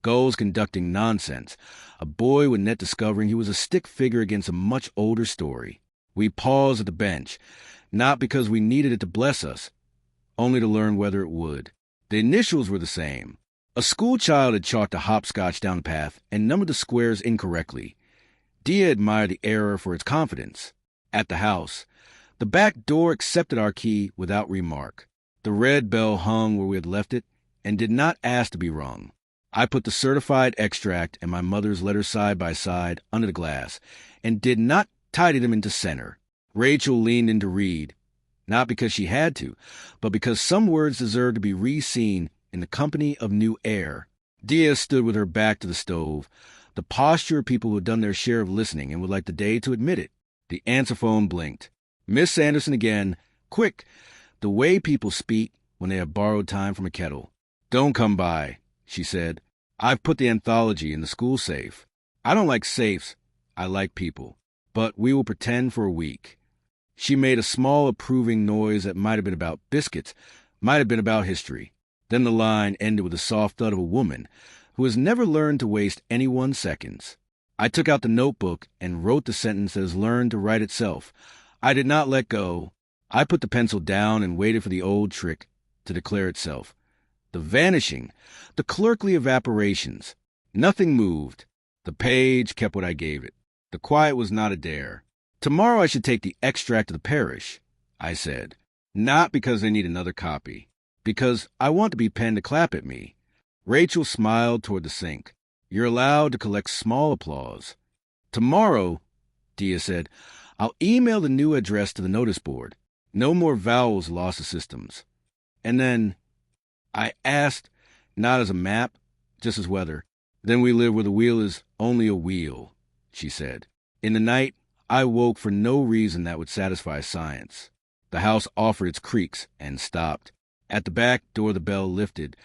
Gulls conducting nonsense. A boy with net discovering he was a stick figure against a much older story. We paused at the bench, not because we needed it to bless us, only to learn whether it would. The initials were the same. A schoolchild had chalked a hopscotch down the path and numbered the squares incorrectly. Diya admired the error for its confidence. At the house, the back door accepted our key without remark. The red bell hung where we had left it and did not ask to be rung. I put the certified extract and my mother's letter side by side under the glass and did not tidy them into center. Rachel leaned in to read, not because she had to, but because some words deserved to be re-seen in the company of new air. Diya stood with her back to the stove, the posture of people who had done their share of listening and would like the day to admit it. The answer phone blinked. Miss Anderson again. Quick, the way people speak when they have borrowed time from a kettle. Don't come by, she said. I've put the anthology in the school safe. I don't like safes. I like people. But we will pretend for a week. She made a small approving noise that might have been about biscuits, might have been about history. Then the line ended with a soft thud of a woman who has never learned to waste any 1 second. I took out the notebook and wrote the sentence that has learned to write itself. I did not let go. I put the pencil down and waited for the old trick to declare itself. The vanishing, the clerkly evaporations. Nothing moved. The page kept what I gave it. The quiet was not a dare. Tomorrow I should take the extract to the parish, I said. Not because they need another copy. Because I want to be penned to clap at me. Rachel smiled toward the sink. You're allowed to collect small applause. Tomorrow, Diya said, I'll email the new address to the notice board. No more vowels lost to systems. And then I asked, not as a map, just as weather. Then we live where the wheel is only a wheel, she said. In the night, I woke for no reason that would satisfy science. The house offered its creaks and stopped. At the back door the bell lifted.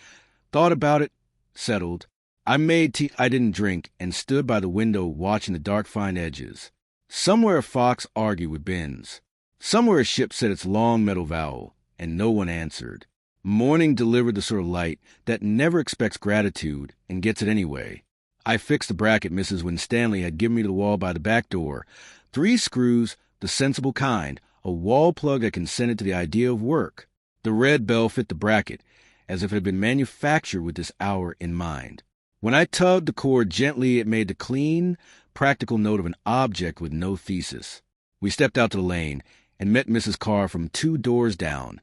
Thought about it, settled. I made tea I didn't drink and stood by the window watching the dark fine edges. Somewhere a fox argued with Ben's. Somewhere a ship said its long metal vowel, and no one answered. Morning delivered the sort of light that never expects gratitude and gets it anyway. I fixed the bracket Mrs. Winstanley had given me to the wall by the back door. 3 screws, the sensible kind, a wall plug that consented to the idea of work. The red bell fit the bracket, as if it had been manufactured with this hour in mind. When I tugged the cord gently, it made the clean, practical note of an object with no thesis. We stepped out to the lane and met Mrs. Carr from 2 doors down,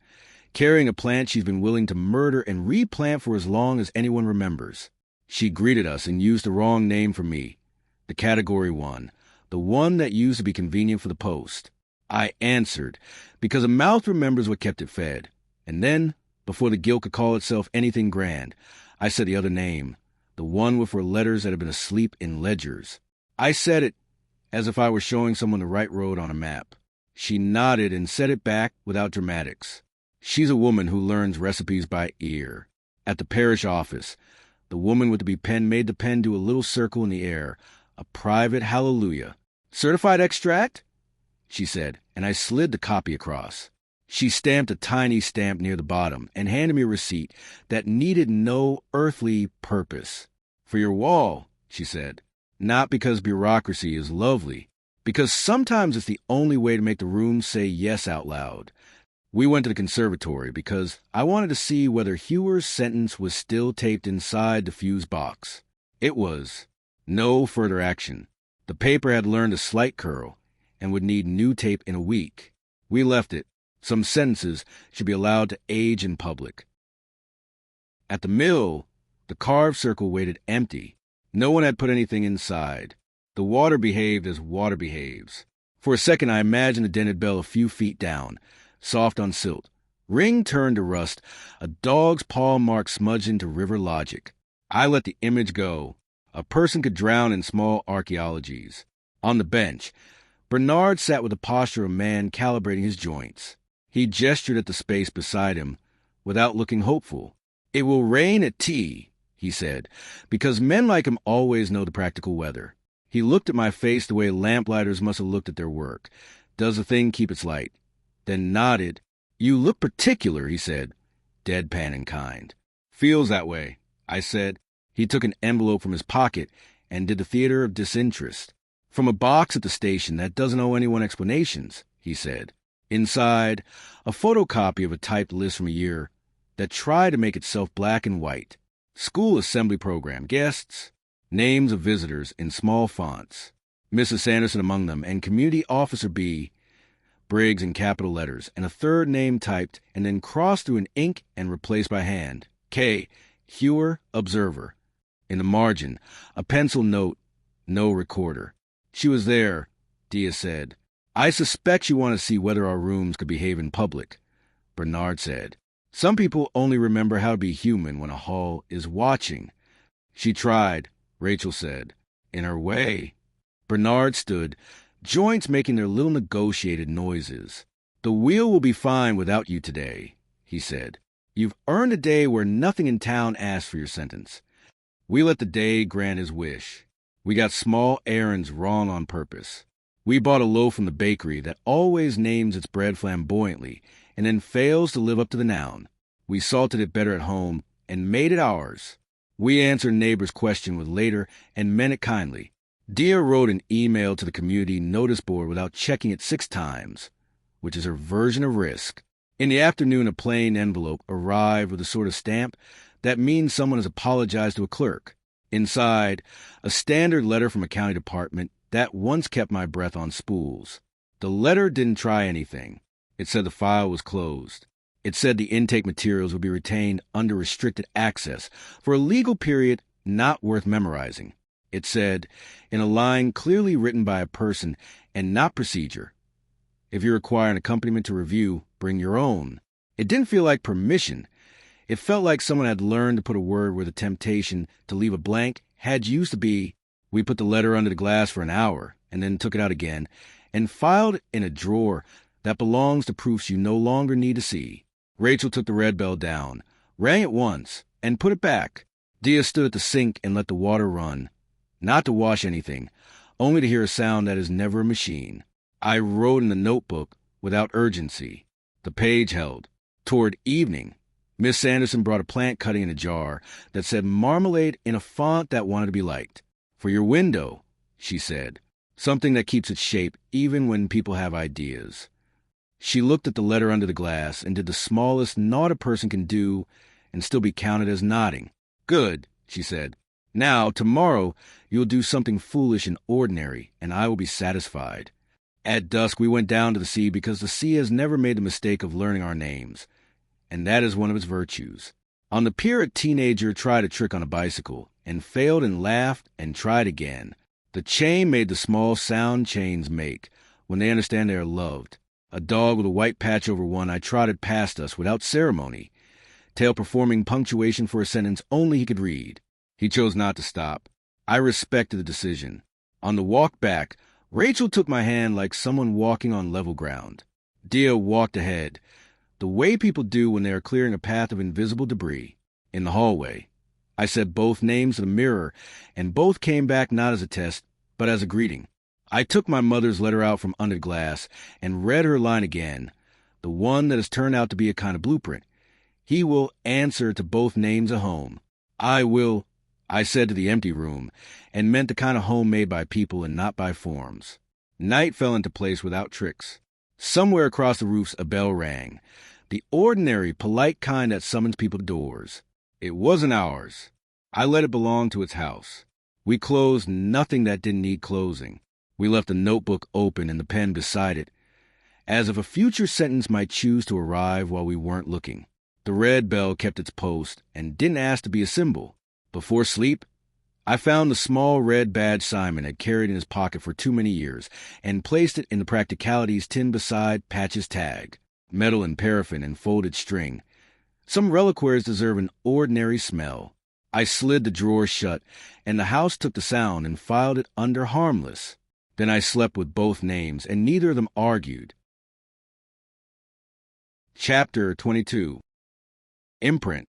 carrying a plant she's been willing to murder and replant for as long as anyone remembers. She greeted us and used the wrong name for me, the Category 1, the one that used to be convenient for the post. I answered, because a mouth remembers what kept it fed. And then, before the guilt could call itself anything grand, I said the other name, the one with her letters that had been asleep in ledgers. I said it as if I were showing someone the right road on a map. She nodded and said it back without dramatics. She's a woman who learns recipes by ear. At the parish office, the woman with the pen made the pen do a little circle in the air, A private hallelujah. Certified extract? She said, and I slid the copy across. She stamped a tiny stamp near the bottom and handed me a receipt that needed no earthly purpose. For your wall, she said. Not because bureaucracy is lovely, because sometimes it's the only way to make the room say yes out loud. We went to the conservatory because I wanted to see whether Hewer's sentence was still taped inside the fuse box. It was. No further action. The paper had learned a slight curl and would need new tape in a week. We left it. Some sentences should be allowed to age in public. At the mill, the carved circle waited empty. No one had put anything inside. The water behaved as water behaves. For a second, I imagined the dented bell a few feet down, soft on silt. Ring turned to rust, a dog's paw mark smudged into river logic. I let the image go. A person could drown in small archaeologies. On the bench, Bernard sat with the posture of a man calibrating his joints. He gestured at the space beside him without looking hopeful. "It will rain at tea," he said, because men like him always know the practical weather. He looked at my face the way lamplighters must have looked at their work. Does the thing keep its light? Then nodded. "You look particular," he said, deadpan and kind. "Feels that way," I said. He took an envelope from his pocket and did the theater of disinterest. "From a box at the station that doesn't owe anyone explanations," he said. Inside, a photocopy of a typed list from a year that tried to make itself black and white. School assembly program, guests, names of visitors in small fonts, Mrs. Sanderson among them, and Community Officer B, Briggs in capital letters, and a third name typed and then crossed through an ink and replaced by hand. K, Hewer, Observer. In the margin, a pencil note, no recorder. "She was there," Diya said. "I suspect you want to see whether our rooms could behave in public," Bernard said. "Some people only remember how to be human when a hall is watching." "She tried," Rachel said, "in her way." Bernard stood, joints making their little negotiated noises. "The wheel will be fine without you today," he said. "You've earned a day where nothing in town asks for your sentence." We let the day grant his wish. We got small errands wrong on purpose. We bought a loaf from the bakery that always names its bread flamboyantly and then fails to live up to the noun. We salted it better at home and made it ours. We answered neighbors' question with later and meant it kindly. Diya wrote an email to the community notice board without checking it 6 times, which is her version of risk. In the afternoon, a plain envelope arrived with a sort of stamp that means someone has apologized to a clerk. Inside, a standard letter from a county department that once kept my breath on spools. The letter didn't try anything. It said the file was closed. It said the intake materials would be retained under restricted access for a legal period not worth memorizing. It said, in a line clearly written by a person and not procedure, "If you require an accompaniment to review, bring your own." It didn't feel like permission. It felt like someone had learned to put a word where the temptation to leave a blank had used to be. We put the letter under the glass for an hour and then took it out again and filed it in a drawer that belongs to proofs you no longer need to see. Rachel took the red bell down, rang it once, and put it back. Diya stood at the sink and let the water run, not to wash anything, only to hear a sound that is never a machine. I wrote in the notebook without urgency. The page held. Toward evening, Miss Sanderson brought a plant cutting in a jar that said marmalade in a font that wanted to be liked. "For your window," she said, "something that keeps its shape even when people have ideas." She looked at the letter under the glass and did the smallest nod a person can do and still be counted as nodding. "Good," she said. "Now, tomorrow, you'll do something foolish and ordinary, and I will be satisfied." At dusk, we went down to the sea because the sea has never made the mistake of learning our names, and that is one of its virtues. On the pier, a teenager tried a trick on a bicycle and failed and laughed and tried again. The chain made the small sound chains make when they understand they are loved. A dog with a white patch over one I trotted past us without ceremony, tail performing punctuation for a sentence only he could read. He chose not to stop. I respected the decision. On the walk back, Rachel took my hand like someone walking on level ground. Diya walked ahead, the way people do when they are clearing a path of invisible debris. In the hallway, I said both names to the mirror, and both came back not as a test, but as a greeting. I took my mother's letter out from under glass and read her line again, the one that has turned out to be a kind of blueprint. He will answer to both names of home. I will, I said to the empty room, and meant the kind of home made by people and not by forms. Night fell into place without tricks. Somewhere across the roofs a bell rang, the ordinary, polite kind that summons people to doors. It wasn't ours. I let it belong to its house. We closed nothing that didn't need closing. We left the notebook open and the pen beside it, as if a future sentence might choose to arrive while we weren't looking. The red bell kept its post and didn't ask to be a symbol. Before sleep, I found the small red badge Simon had carried in his pocket for too many years and placed it in the practicalities tin beside Patch's tag, metal and paraffin and folded string. Some reliquaries deserve an ordinary smell. I slid the drawer shut, and the house took the sound and filed it under harmless. Then I slept with both names, and neither of them argued. Chapter 22. Imprint.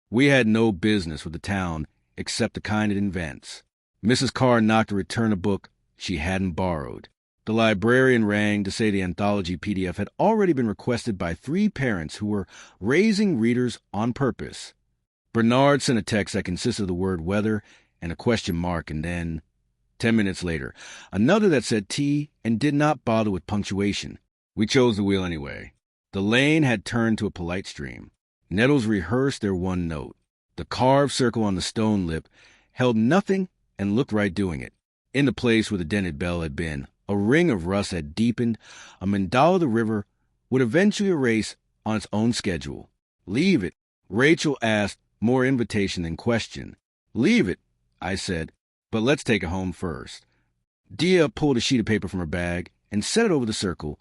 We had no business with the town except the kind it invents. Mrs. Carr knocked to return a book she hadn't borrowed. The librarian rang to say the anthology PDF had already been requested by 3 parents who were raising readers on purpose. Bernard sent a text that consisted of the word weather and a question mark, and then, 10 minutes later, another that said tea and did not bother with punctuation. We chose the wheel anyway. The lane had turned to a polite stream. Nettles rehearsed their one note. The carved circle on the stone lip held nothing and looked right doing it. In the place where the dented bell had been, a ring of rust had deepened. A mandala of the river would eventually erase on its own schedule. Leave it, Rachel asked, more invitation than question. Leave it, I said, but let's take it home first. Diya pulled a sheet of paper from her bag and set it over the circle,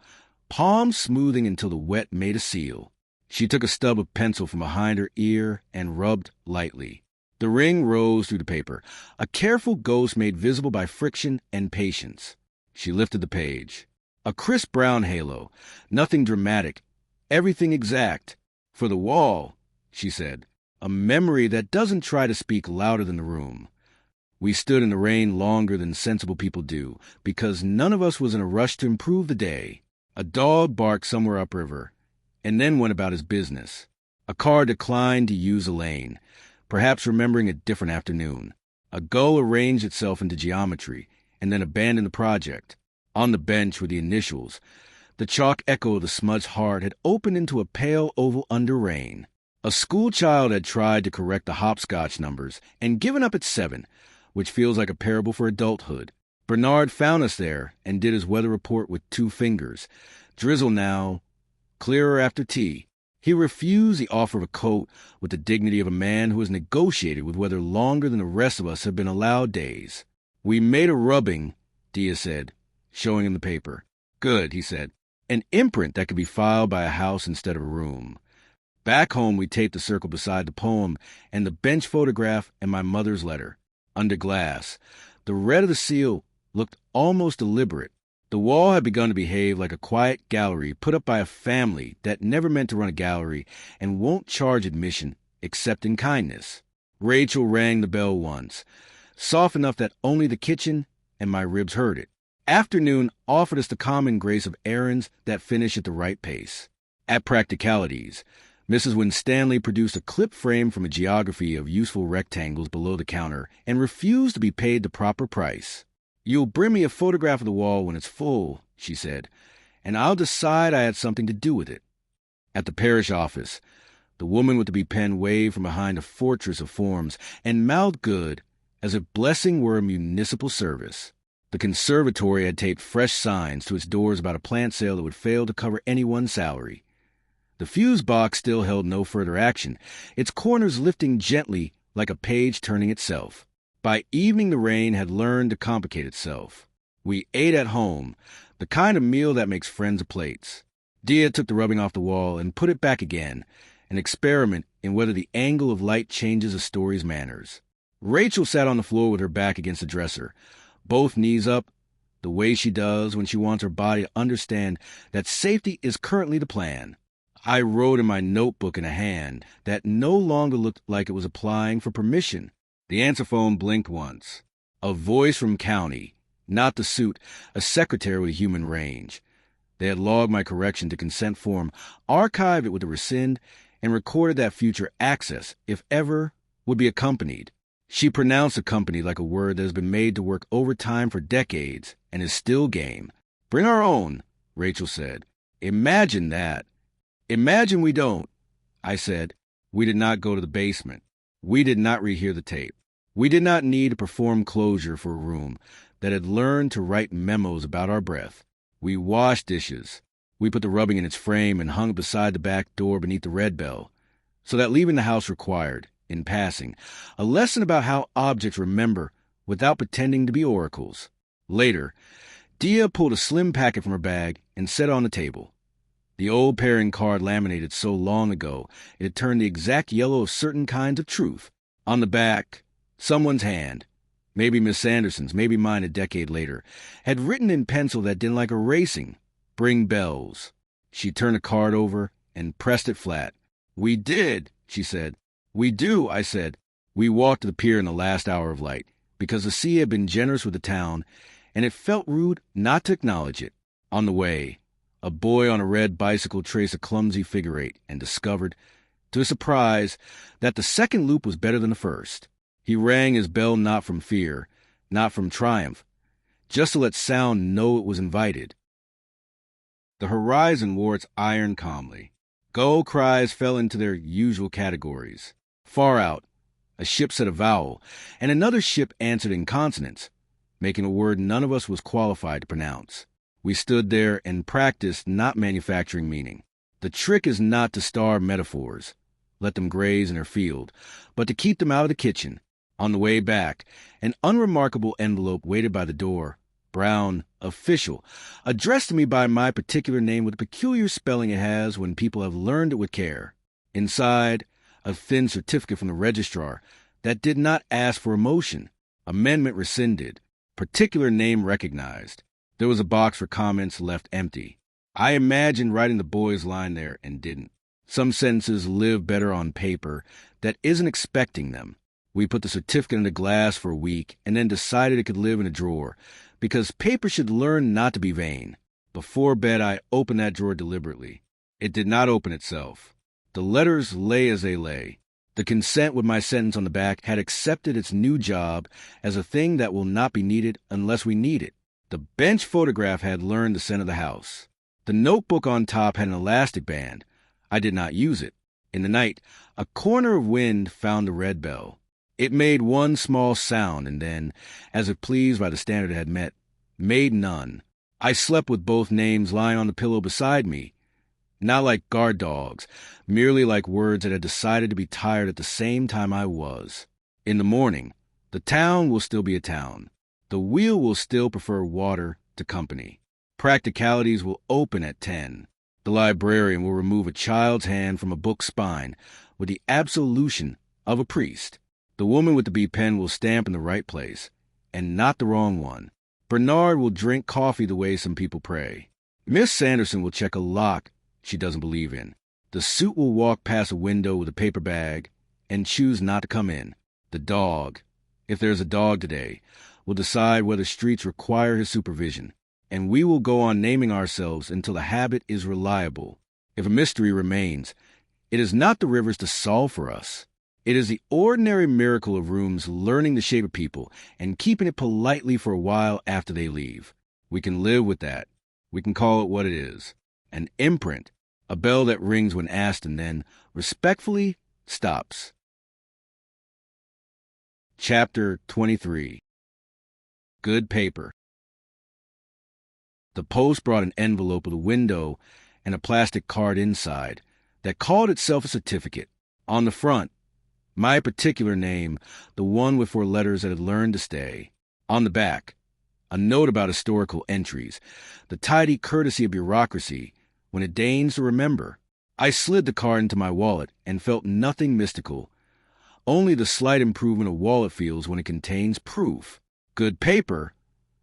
palm smoothing until the wet made a seal. She took a stub of pencil from behind her ear and rubbed lightly. The ring rose through the paper, a careful ghost made visible by friction and patience. She lifted the page. A crisp brown halo, nothing dramatic, everything exact. For the wall, she said, a memory that doesn't try to speak louder than the room. We stood in the rain longer than sensible people do, because none of us was in a rush to improve the day. A dog barked somewhere upriver, and then went about his business. A car declined to use a lane, perhaps remembering a different afternoon. A gull arranged itself into geometry, and then abandoned the project. On the bench were the initials. The chalk echo of the smudged heart had opened into a pale oval under rain. A schoolchild had tried to correct the hopscotch numbers and given up at 7, which feels like a parable for adulthood. Bernard found us there and did his weather report with 2 fingers. Drizzle now, clearer after tea. He refused the offer of a coat with the dignity of a man who has negotiated with weather longer than the rest of us have been allowed days. We made a rubbing, Diya said, showing him the paper. Good, he said. An imprint that could be filed by a house instead of a room. Back home, we taped the circle beside the poem and the bench photograph and my mother's letter. Under glass, the red of the seal looked almost deliberate. The wall had begun to behave like a quiet gallery put up by a family that never meant to run a gallery and won't charge admission except in kindness. Rachel rang the bell once, soft enough that only the kitchen and my ribs heard it. Afternoon offered us the common grace of errands that finish at the right pace. At practicalities, Mrs. Winstanley produced a clip frame from a geography of useful rectangles below the counter and refused to be paid the proper price. You'll bring me a photograph of the wall when it's full, she said, and I'll decide I had something to do with it. At the parish office, the woman with the B pen waved from behind a fortress of forms and mouthed good as if blessing were a municipal service. The conservatory had taped fresh signs to its doors about a plant sale that would fail to cover anyone's salary. The fuse box still held no further action, its corners lifting gently like a page turning itself. By evening the rain had learned to complicate itself. We ate at home, the kind of meal that makes friends of plates. Diya took the rubbing off the wall and put it back again, an experiment in whether the angle of light changes a story's manners. Rachel sat on the floor with her back against the dresser, both knees up, the way she does when she wants her body to understand that safety is currently the plan. I wrote in my notebook in a hand that no longer looked like it was applying for permission. The answer phone blinked once. A voice from county, not the suit, a secretary with human range. They had logged my correction to consent form, archived it with a rescind, and recorded that future access, if ever, would be accompanied. She pronounced accompanied like a word that has been made to work overtime for decades and is still game. Bring our own, Rachel said. Imagine that. Imagine we don't. I said. We did not go to the basement. We did not rehear the tape. We did not need to perform closure for a room that had learned to write memos about our breath. We washed dishes. We put the rubbing in its frame and hung it beside the back door beneath the red bell, so that leaving the house required, in passing, a lesson about how objects remember without pretending to be oracles. Later, Diya pulled a slim packet from her bag and set it on the table. The old pairing card laminated so long ago it had turned the exact yellow of certain kinds of truth. On the back, someone's hand, maybe Miss Sanderson's, maybe mine a decade later, had written in pencil that didn't like erasing, "Bring bells." She turned the card over and pressed it flat. "We did," she said. "We do," I said. We walked to the pier in the last hour of light, because the sea had been generous with the town, and it felt rude not to acknowledge it. On the way, a boy on a red bicycle traced a clumsy figure eight and discovered, to his surprise, that the second loop was better than the first. He rang his bell not from fear, not from triumph, just to let sound know it was invited. The horizon wore its iron calmly. Gull cries fell into their usual categories. Far out, a ship said a vowel, and another ship answered in consonants, making a word none of us was qualified to pronounce. We stood there and practiced not manufacturing meaning. The trick is not to starve metaphors, let them graze in her field, but to keep them out of the kitchen. On the way back, an unremarkable envelope waited by the door, brown, official, addressed to me by my particular name with the peculiar spelling it has when people have learned it with care. Inside, a thin certificate from the registrar that did not ask for a motion. Amendment rescinded. Particular name recognized. There was a box for comments left empty. I imagined writing the boy's line there and didn't. Some sentences live better on paper that isn't expecting them. We put the certificate in a glass for a week and then decided it could live in a drawer, because paper should learn not to be vain. Before bed, I opened that drawer deliberately. It did not open itself. The letters lay as they lay. The consent with my sentence on the back had accepted its new job as a thing that will not be needed unless we need it. The bench photograph had learned the scent of the house. The notebook on top had an elastic band. I did not use it. In the night, a corner of wind found the red bell. It made one small sound and then, as if pleased by the standard it had met, made none. I slept with both names lying on the pillow beside me, not like guard dogs, merely like words that had decided to be tired at the same time I was. In the morning, the town will still be a town. The wheel will still prefer water to company. Practicalities will open at 10. The librarian will remove a child's hand from a book's spine with the absolution of a priest. The woman with the B pen will stamp in the right place, and not the wrong one. Bernard will drink coffee the way some people pray. Miss Sanderson will check a lock she doesn't believe in. The suit will walk past a window with a paper bag and choose not to come in. The dog, if there's a dog today, will decide whether streets require his supervision, and we will go on naming ourselves until the habit is reliable. If a mystery remains, it is not the rivers to solve for us. It is the ordinary miracle of rooms learning the shape of people and keeping it politely for a while after they leave. We can live with that. We can call it what it is. An imprint, a bell that rings when asked and then, respectfully, stops. Chapter 23. Good paper. The post brought an envelope with a window and a plastic card inside that called itself a certificate. On the front, my particular name, the one with 4 letters that had learned to stay. On the back, a note about historical entries, the tidy courtesy of bureaucracy when it deigns to remember. I slid the card into my wallet and felt nothing mystical, only the slight improvement a wallet feels when it contains proof. Good paper,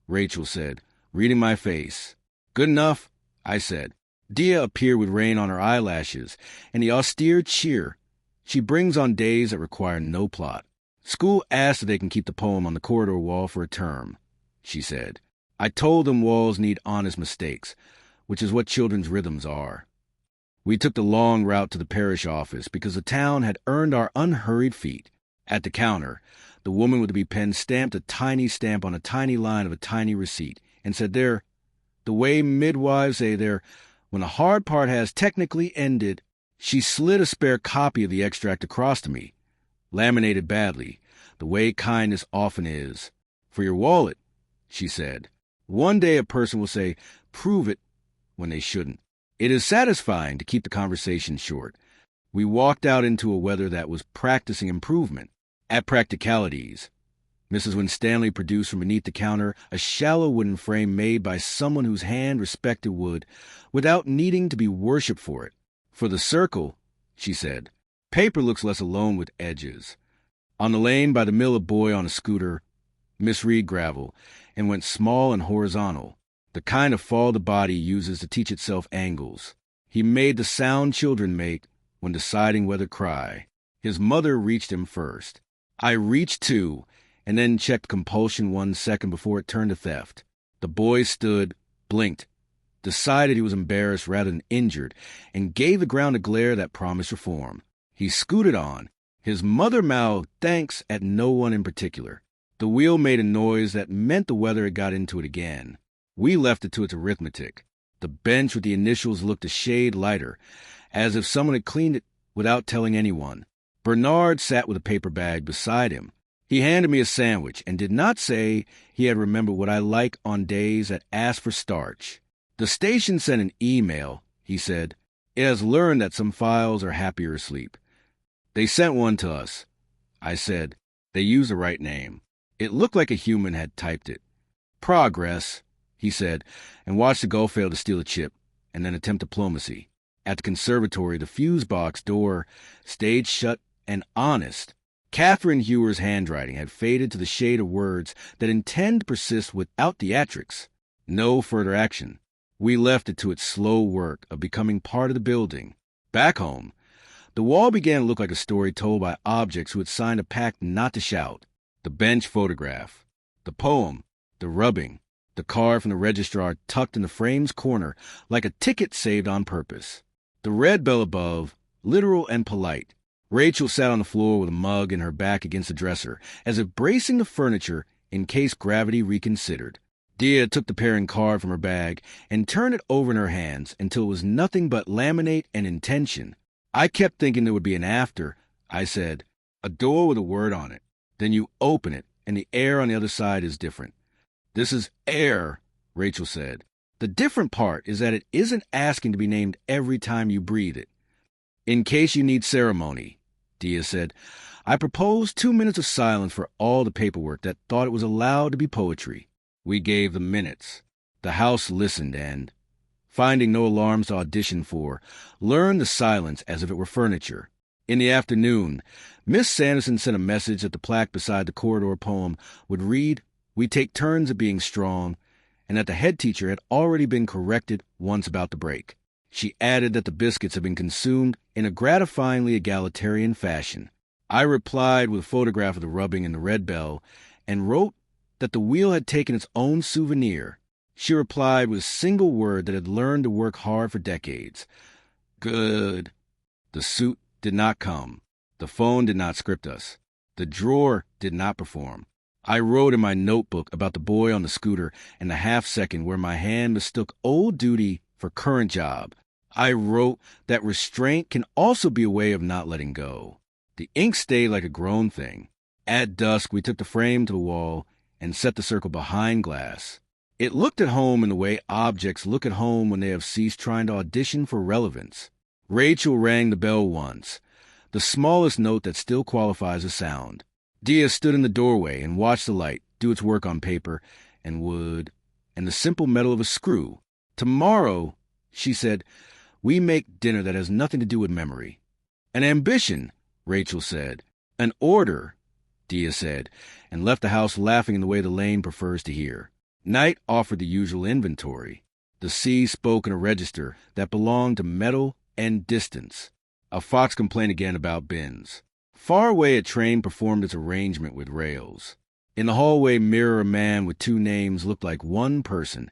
Rachel said, reading my face. Good enough, I said. Diya appeared with rain on her eyelashes and the austere cheer she brings on days that require no plot. School asked if they can keep the poem on the corridor wall for a term, she said. I told them walls need honest mistakes, which is what children's rhythms are. We took the long route to the parish office because the town had earned our unhurried feet. At the counter, the woman with the pen stamped a tiny stamp on a tiny line of a tiny receipt and said there, the way midwives say there, when the hard part has technically ended. She slid a spare copy of the extract across to me, laminated badly, the way kindness often is. For your wallet, she said. One day a person will say, prove it, when they shouldn't. It is satisfying to keep the conversation short. We walked out into a weather that was practicing improvement, at practicalities. Mrs. Winstanley produced from beneath the counter a shallow wooden frame made by someone whose hand respected wood, without needing to be worshipped for it. For the circle, she said, paper looks less alone with edges. On the lane by the mill a boy on a scooter misread gravel and went small and horizontal, the kind of fall the body uses to teach itself angles. He made the sound children make when deciding whether to cry. His mother reached him first. I reached too, and then checked compulsion 1 second before it turned to theft. The boy stood, blinked, decided he was embarrassed rather than injured, and gave the ground a glare that promised reform. He scooted on. His mother mouthed thanks at no one in particular. The wheel made a noise that meant the weather had got into it again. We left it to its arithmetic. The bench with the initials looked a shade lighter, as if someone had cleaned it without telling anyone. Bernard sat with a paper bag beside him. He handed me a sandwich and did not say he had remembered what I like on days that asked for starch. The station sent an email, he said. It has learned that some files are happier asleep. They sent one to us. I said, they used the right name. It looked like a human had typed it. Progress, he said, and watched the Gulf fail to steal a chip, and then attempt diplomacy. At the conservatory, the fuse box door stayed shut and honest. Catherine Hewer's handwriting had faded to the shade of words that intend to persist without theatrics. No further action. We left it to its slow work of becoming part of the building. Back home, the wall began to look like a story told by objects who had signed a pact not to shout. The bench photograph, the poem, the rubbing, the card from the registrar tucked in the frame's corner like a ticket saved on purpose. The red bell above, literal and polite. Rachel sat on the floor with a mug and her back against the dresser, as if bracing the furniture in case gravity reconsidered. Diya took the pairing card from her bag and turned it over in her hands until it was nothing but laminate and intention. I kept thinking there would be an after. I said, a door with a word on it. Then you open it, and the air on the other side is different. This is air, Rachel said. The different part is that it isn't asking to be named every time you breathe it. In case you need ceremony, Diya said, I propose 2 minutes of silence for all the paperwork that thought it was allowed to be poetry. We gave them minutes. The house listened and, finding no alarms to audition for, learned the silence as if it were furniture. In the afternoon, Miss Sanderson sent a message that the plaque beside the corridor poem would read, We take turns at being strong, and that the head teacher had already been corrected once about the break. She added that the biscuits had been consumed in a gratifyingly egalitarian fashion. I replied with a photograph of the rubbing and the red bell, and wrote that the wheel had taken its own souvenir. She replied with a single word that had learned to work hard for decades. Good. The suit did not come. The phone did not script us. The drawer did not perform. I wrote in my notebook about the boy on the scooter and the half-second where my hand mistook old duty for current job. I wrote that restraint can also be a way of not letting go. The ink stayed like a grown thing. At dusk, we took the frame to the wall and set the circle behind glass. It looked at home in the way objects look at home when they have ceased trying to audition for relevance. Rachel rang the bell once, the smallest note that still qualifies a sound. Diya stood in the doorway and watched the light do its work on paper and wood and the simple metal of a screw. Tomorrow, she said, we make dinner that has nothing to do with memory. An ambition, Rachel said. An order, Diya said, and left the house laughing in the way the lane prefers to hear. Night offered the usual inventory. The sea spoke in a register that belonged to metal and distance. A fox complained again about bins. Far away, a train performed its arrangement with rails. In the hallway mirror, a man with two names looked like one person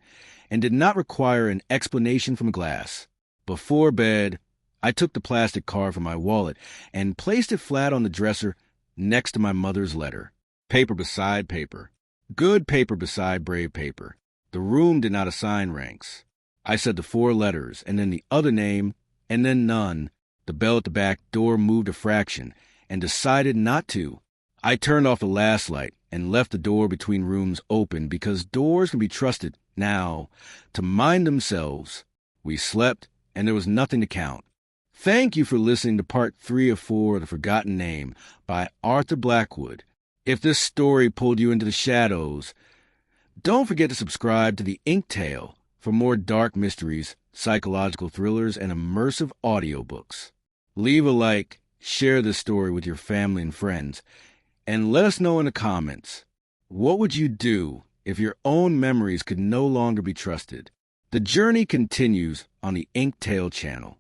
and did not require an explanation from glass. Before bed, I took the plastic card from my wallet and placed it flat on the dresser next to my mother's letter. Paper beside paper. Good paper beside brave paper. The room did not assign ranks. I said the 4 letters, and then the other name, and then none. The bell at the back door moved a fraction, and decided not to. I turned off the last light and left the door between rooms open because doors can be trusted, now, to mind themselves. We slept, and there was nothing to count. Thank you for listening to Part 3 of 4 of The Forgotten Name by Arthur Blackwood. If this story pulled you into the shadows, don't forget to subscribe to The Ink Tale for more dark mysteries, psychological thrillers, and immersive audiobooks. Leave a like, share this story with your family and friends, and let us know in the comments, what would you do if your own memories could no longer be trusted? The journey continues on the Ink Tale channel.